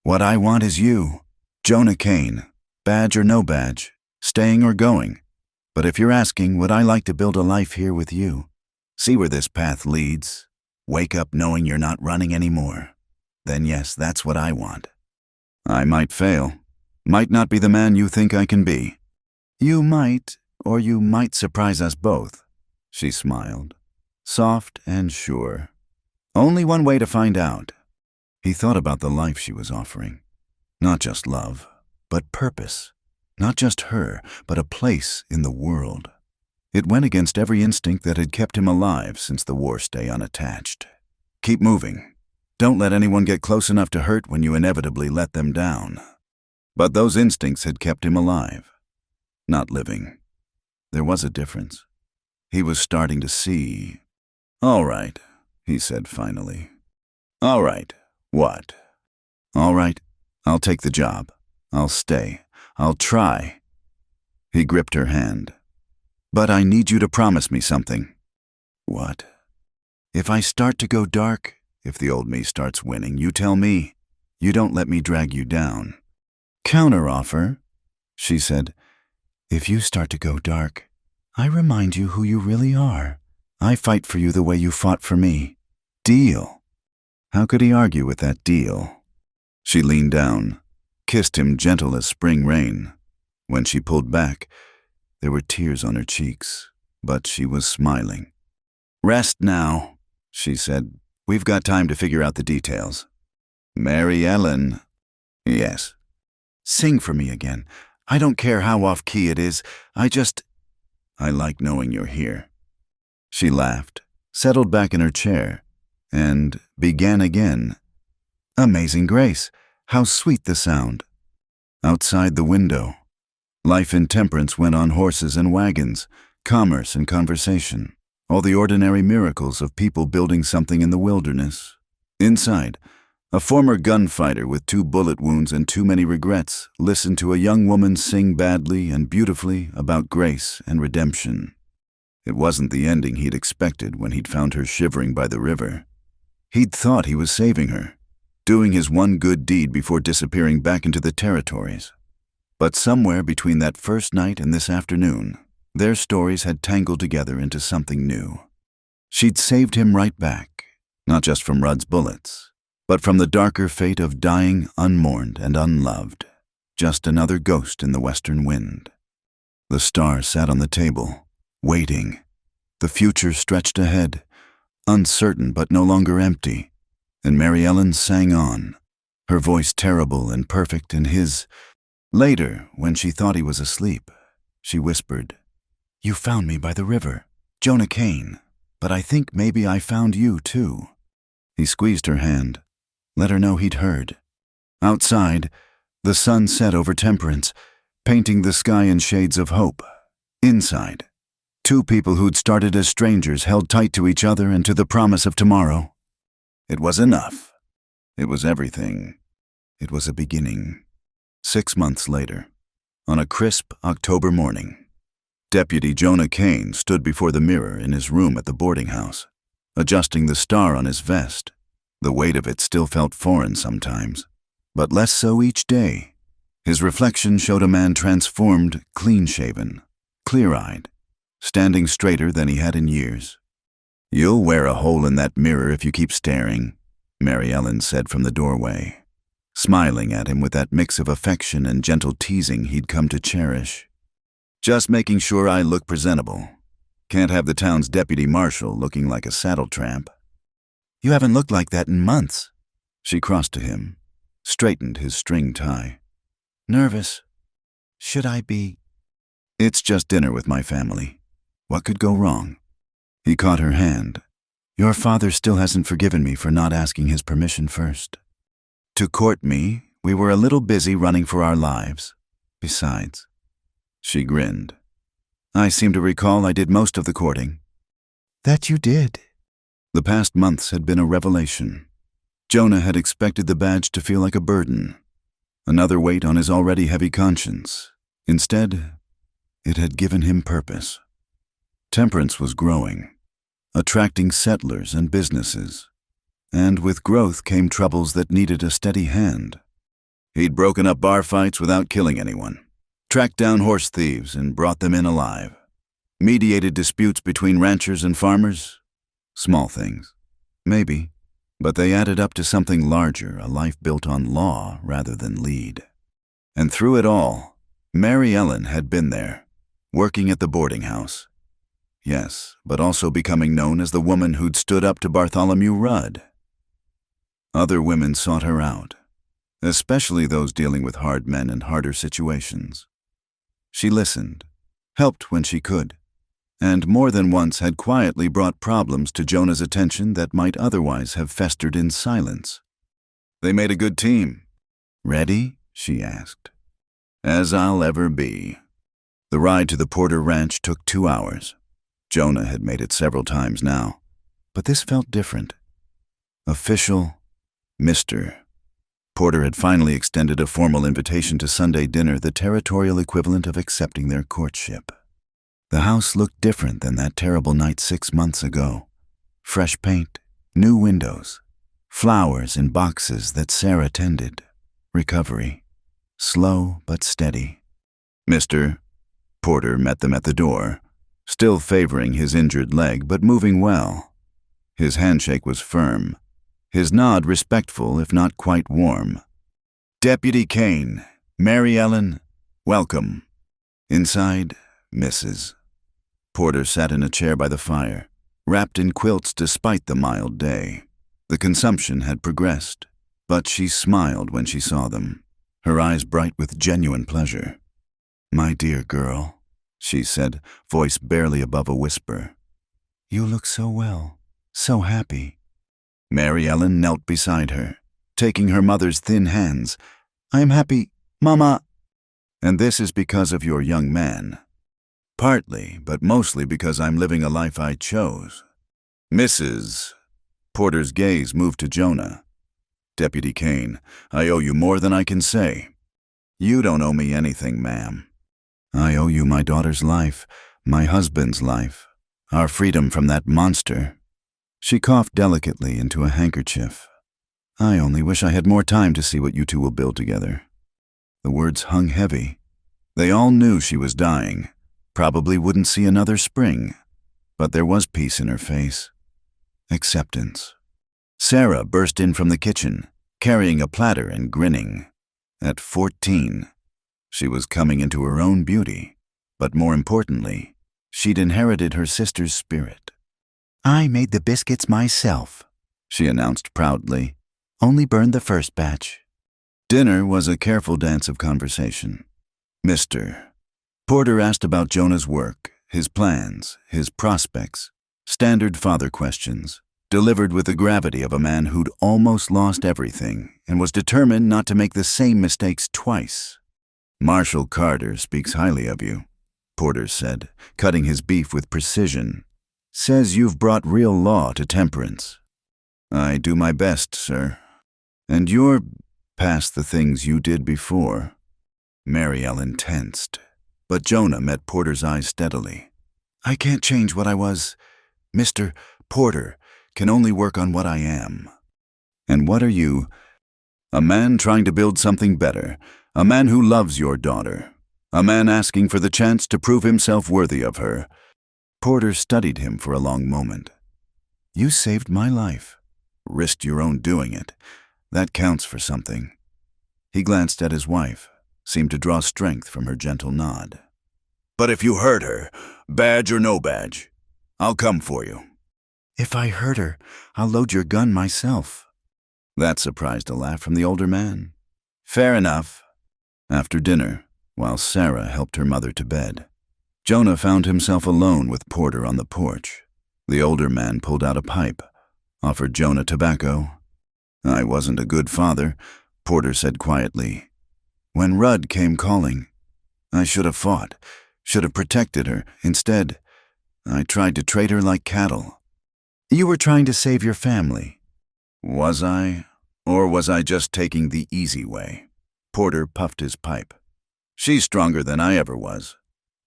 S1: What I want is you, Jonah Kane, badge or no badge, staying or going. But if you're asking, would I like to build a life here with you? See where this path leads? Wake up knowing you're not running anymore. Then yes, that's what I want. I might fail. Might not be the man you think I can be. You might, or you might surprise us both. She smiled. soft and sure. Only one way to find out. He thought about the life she was offering. Not just love, but purpose. Not just her, but a place in the world. It went against every instinct that had kept him alive since the war stay unattached. Keep moving. Don't let anyone get close enough to hurt when you inevitably let them down. But those instincts had kept him alive, not living. There was a difference. He was starting to see. "All right," he said finally. "All right, what?" "All right, I'll take the job. I'll stay. I'll try." He gripped her hand. "But I need you to promise me something." "What?" "If I start to go dark, if the old me starts winning, you tell me. You don't let me drag you down." "Counteroffer," she said. "If you start to go dark, I remind you who you really are. I fight for you the way you fought for me. Deal." How could he argue with that deal? She leaned down, kissed him gentle as spring rain. When she pulled back, there were tears on her cheeks, but she was smiling. "Rest now," she said. "We've got time to figure out the details." "Mary Ellen." "Yes." "Sing for me again. I don't care how off-key it is. I like knowing you're here." She laughed, settled back in her chair, and began again. "Amazing Grace, how sweet the sound." Outside the window, life in Temperance went on horses and wagons, commerce and conversation, all the ordinary miracles of people building something in the wilderness. Inside, a former gunfighter with 2 bullet wounds and too many regrets listened to a young woman sing badly and beautifully about grace and redemption. It wasn't the ending he'd expected when he'd found her shivering by the river. He'd thought he was saving her, doing his one good deed before disappearing back into the territories. But somewhere between that first night and this afternoon, their stories had tangled together into something new. She'd saved him right back, not just from Rudd's bullets, but from the darker fate of dying unmourned and unloved, just another ghost in the western wind. The star sat on the table, waiting. The future stretched ahead, uncertain but no longer empty, and Mary Ellen sang on, her voice terrible and perfect in his. Later, when she thought he was asleep, she whispered, "You found me by the river, Jonah Kane, but I think maybe I found you too." He squeezed her hand, let her know he'd heard. Outside, the sun set over Temperance, painting the sky in shades of hope. Inside, 2 people who'd started as strangers held tight to each other and to the promise of tomorrow. It was enough. It was everything. It was a beginning. 6 months later, on a crisp October morning, Deputy Jonah Kane stood before the mirror in his room at the boarding house, adjusting the star on his vest. The weight of it still felt foreign sometimes, but less so each day. His reflection showed a man transformed, clean-shaven, clear-eyed, standing straighter than he had in years. "You'll wear a hole in that mirror if you keep staring," Mary Ellen said from the doorway, smiling at him with that mix of affection and gentle teasing he'd come to cherish. "Just making sure I look presentable. Can't have the town's deputy marshal looking like a saddle tramp." "You haven't looked like that in months." She crossed to him, straightened his string tie. "Nervous. Should I be?" "It's just dinner with my family. What could go wrong?" He caught her hand. "Your father still hasn't forgiven me for not asking his permission first. To court me, we were a little busy running for our lives. Besides," she grinned, "I seem to recall I did most of the courting." "That you did." The past months had been a revelation. Jonah had expected the badge to feel like a burden, another weight on his already heavy conscience. Instead, it had given him purpose. Temperance was growing, attracting settlers and businesses, and with growth came troubles that needed a steady hand. He'd broken up bar fights without killing anyone, tracked down horse thieves and brought them in alive, mediated disputes between ranchers and farmers. Small things, maybe, but they added up to something larger, a life built on law rather than lead. And through it all, Mary Ellen had been there, working at the boarding house. yes, but also becoming known as the woman who'd stood up to Bartholomew Rudd. Other women sought her out, especially those dealing with hard men and harder situations. She listened, helped when she could, and more than once had quietly brought problems to Jonah's attention that might otherwise have festered in silence. They made a good team. "Ready?" she asked. "As I'll ever be." The ride to the Porter Ranch took 2 hours. Jonah had made it several times now, but this felt different. Official, Mr. Porter had finally extended a formal invitation to Sunday dinner, the territorial equivalent of accepting their courtship. The house looked different than that terrible night 6 months ago. Fresh paint, new windows, flowers in boxes that Sarah tended. Recovery, slow but steady. Mr. Porter met them at the door, still favoring his injured leg but moving well. His handshake was firm, his nod respectful if not quite warm. "Deputy Kane, Mary Ellen, welcome." Inside, Mrs. Porter sat in a chair by the fire, wrapped in quilts despite the mild day. The consumption had progressed, but she smiled when she saw them, her eyes bright with genuine pleasure. "My dear girl," she said, voice barely above a whisper. "You look so well, so happy." Mary Ellen knelt beside her, taking her mother's thin hands. "I am happy, Mama." "And this is because of your young man." "Partly, but mostly because I'm living a life I chose." "Mrs." Porter's gaze moved to Jonah. "Deputy Kane, I owe you more than I can say." "You don't owe me anything, ma'am." "I owe you my daughter's life, my husband's life, our freedom from that monster." She coughed delicately into a handkerchief. "I only wish I had more time to see what you two will build together." The words hung heavy. They all knew she was dying, probably wouldn't see another spring, but there was peace in her face. Acceptance. Sarah burst in from the kitchen, carrying a platter and grinning. At 14, she was coming into her own beauty, but more importantly, she'd inherited her sister's spirit. "I made the biscuits myself," she announced proudly. "Only burned the first batch." Dinner was a careful dance of conversation. Mr. Porter asked about Jonah's work, his plans, his prospects, standard father questions, delivered with the gravity of a man who'd almost lost everything and was determined not to make the same mistakes twice. "Marshal Carter speaks highly of you," Porter said, cutting his beef with precision. "Says you've brought real law to Temperance." "I do my best, sir." "And you're past the things you did before." Mary Ellen tensed, but Jonah met Porter's eyes steadily. "I can't change what I was. Mr. Porter can only work on what I am." "And what are you?" "A man trying to build something better, a man who loves your daughter, a man asking for the chance to prove himself worthy of her." Porter studied him for a long moment. "You saved my life. Risked your own doing it. That counts for something." He glanced at his wife, seemed to draw strength from her gentle nod. "But if you hurt her, badge or no badge, I'll come for you." "If I hurt her, I'll load your gun myself." That surprised a laugh from the older man. "Fair enough." After dinner, while Sarah helped her mother to bed, Jonah found himself alone with Porter on the porch. The older man pulled out a pipe, offered Jonah tobacco. "I wasn't a good father," Porter said quietly. "When Rudd came calling, I should have fought, should have protected her. Instead, I tried to trade her like cattle." "You were trying to save your family." "Was I? Or was I just taking the easy way?" Porter puffed his pipe. "She's stronger than I ever was.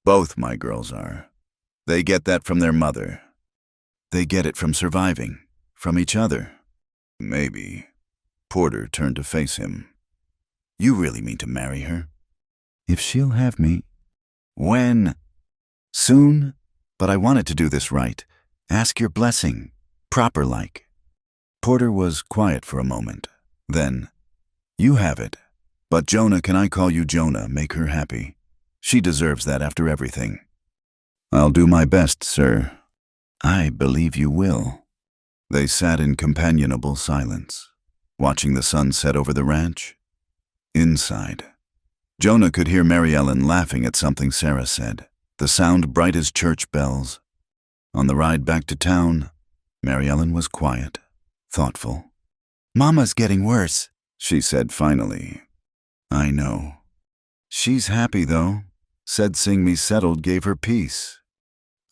S1: Both my girls are. They get that from their mother. They get it from surviving, from each other." "Maybe." Porter turned to face him. "You really mean to marry her?" "If she'll have me." "When?" "Soon, but I wanted to do this right. Ask your blessing, proper-like." Porter was quiet for a moment. Then, "You have it. But Jonah, can I call you Jonah, make her happy? She deserves that after everything." I'll do my best, sir. I believe you will. They sat in companionable silence, watching the sun set over the ranch. Inside, Jonah could hear Mary Ellen laughing at something Sarah said, the sound bright as church bells. On the ride back to town, Mary Ellen was quiet, thoughtful. "Mama's getting worse," she said finally. "I know. She's happy, though. Said seeing me settled gave her peace."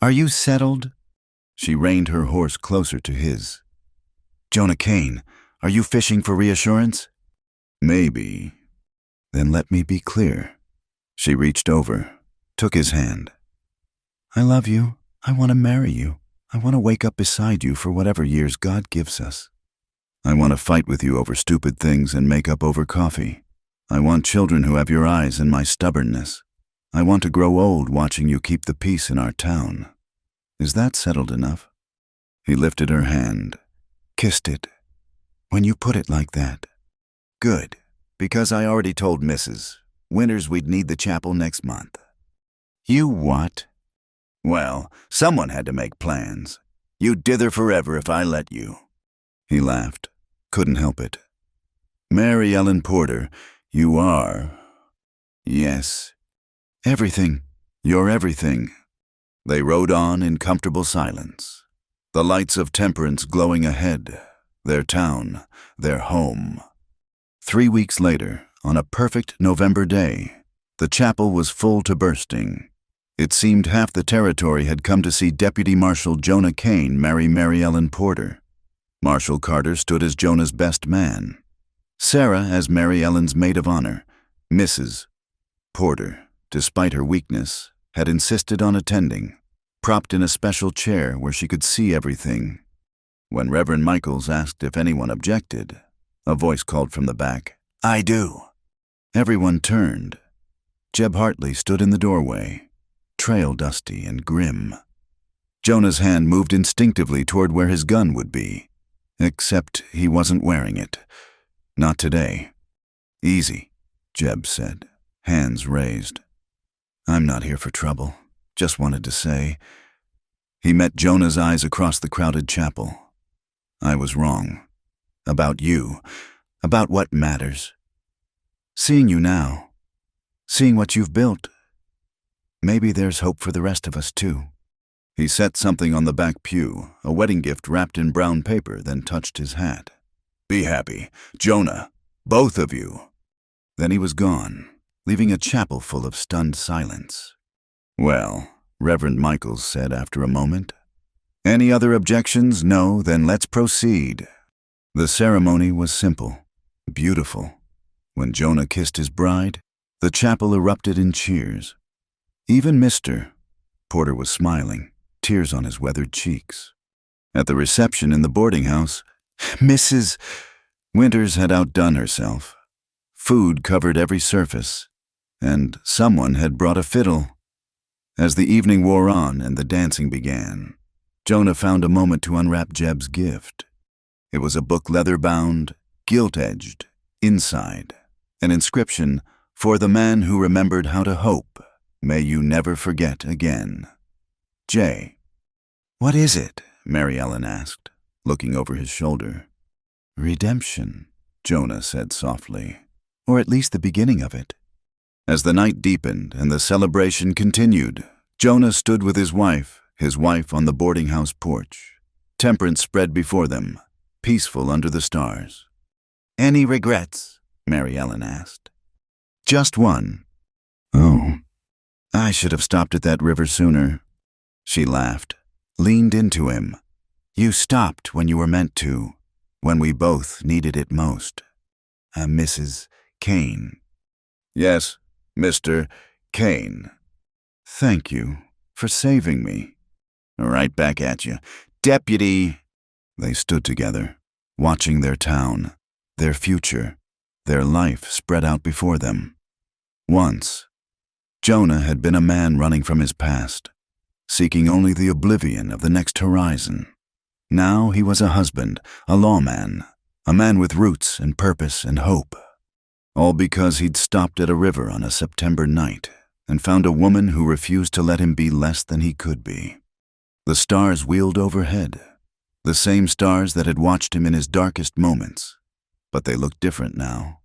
S1: "Are you settled?" She reined her horse closer to his. "Jonah Kane, are you fishing for reassurance?" "Maybe." "Then let me be clear." She reached over, took his hand. "I love you. I want to marry you. I want to wake up beside you for whatever years God gives us. I want to fight with you over stupid things and make up over coffee. I want children who have your eyes and my stubbornness. I want to grow old watching you keep the peace in our town. Is that settled enough?" He lifted her hand, kissed it. "When you put it like that." "Good, because I already told Mrs. Winters we'd need the chapel next month." "You what?" "Well, someone had to make plans. You'd dither forever if I let you." He laughed, couldn't help it. "Mary Ellen Porter, you are..." "Yes. Everything. You're everything." They rode on in comfortable silence, the lights of temperance glowing ahead, their town, their home. 3 weeks later, on a perfect November day, the chapel was full to bursting. It seemed half the territory had come to see Deputy Marshal Jonah Kane marry Mary Ellen Porter. Marshal Carter stood as Jonah's best man, Sarah as Mary Ellen's maid of honor. Mrs. Porter, despite her weakness, had insisted on attending, propped in a special chair where she could see everything. When Reverend Michaels asked if anyone objected, a voice called from the back, "I do." Everyone turned. Jeb Hartley stood in the doorway, trail dusty and grim. Jonah's hand moved instinctively toward where his gun would be, except he wasn't wearing it. Not today. "Easy," Jeb said, hands raised. "I'm not here for trouble. Just wanted to say..." He met Jonah's eyes across the crowded chapel. "I was wrong. About you. About what matters. Seeing you now. Seeing what you've built. Maybe there's hope for the rest of us, too." He set something on the back pew, a wedding gift wrapped in brown paper, then touched his hat. "Be happy. Jonah. Both of you." Then he was gone, leaving a chapel full of stunned silence. "Well," Reverend Michaels said after a moment. "Any other objections? No? Then let's proceed." The ceremony was simple, beautiful. When Jonah kissed his bride, the chapel erupted in cheers. Even Mr. Porter was smiling, tears on his weathered cheeks. At the reception in the boarding house, Mrs. Winters had outdone herself. Food covered every surface, and someone had brought a fiddle. As the evening wore on and the dancing began, Jonah found a moment to unwrap Jeb's gift. It was a book leather-bound, gilt-edged, inside, an inscription, "For the man who remembered how to hope, may you never forget again. J." "What is it?" Mary Ellen asked, looking over his shoulder. "Redemption," Jonah said softly, "or at least the beginning of it." As the night deepened and the celebration continued, Jonah stood with his wife on the boarding house porch. Temperance spread before them, peaceful under the stars. "Any regrets?" Mary Ellen asked. "Just one." "Oh, I should have stopped at that river sooner." She laughed, leaned into him. "You stopped when you were meant to, when we both needed it most. Mrs. Kane." "Yes, Mr. Kane." "Thank you for saving me." "Right back at you. Deputy." They stood together, watching their town, their future, their life spread out before them. Once, Jonah had been a man running from his past, seeking only the oblivion of the next horizon. Now he was a husband, a lawman, a man with roots and purpose and hope. All because he'd stopped at a river on a September night and found a woman who refused to let him be less than he could be. The stars wheeled overhead, the same stars that had watched him in his darkest moments, but they looked different now.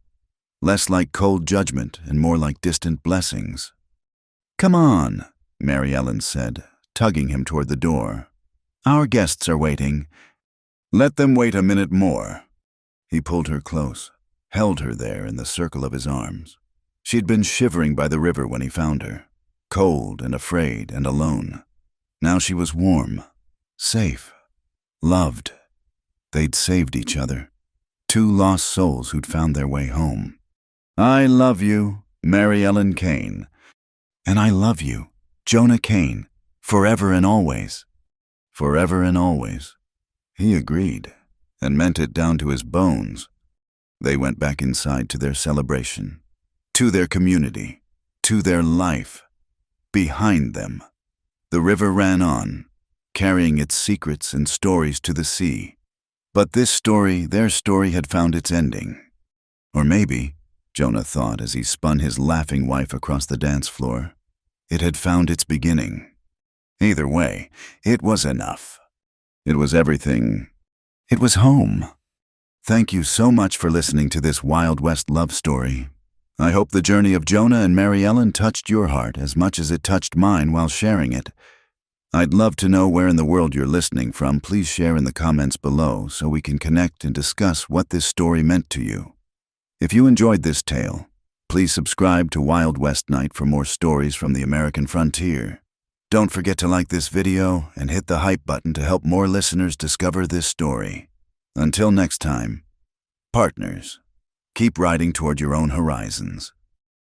S1: Less like cold judgment and more like distant blessings. "Come on," Mary Ellen said, tugging him toward the door. "Our guests are waiting." "Let them wait a minute more." He pulled her close, held her there in the circle of his arms. She'd been shivering by the river when he found her, cold and afraid and alone. Now she was warm, safe, loved. They'd saved each other, two lost souls who'd found their way home. "I love you, Mary Ellen Kane." "And I love you, Jonah Kane, forever and always." Forever and always. He agreed, and meant it down to his bones. They went back inside to their celebration, to their community, to their life. Behind them, the river ran on, carrying its secrets and stories to the sea. But this story, their story, had found its ending. Or maybe, Jonah thought as he spun his laughing wife across the dance floor, it had found its beginning. Either way, it was enough. It was everything. It was home. Thank you so much for listening to this Wild West love story. I hope the journey of Jonah and Mary Ellen touched your heart as much as it touched mine while sharing it. I'd love to know where in the world you're listening from. Please share in the comments below so we can connect and discuss what this story meant to you. If you enjoyed this tale, please subscribe to Wild West Night for more stories from the American frontier. Don't forget to like this video and hit the hype button to help more listeners discover this story. Until next time, partners, keep riding toward your own horizons.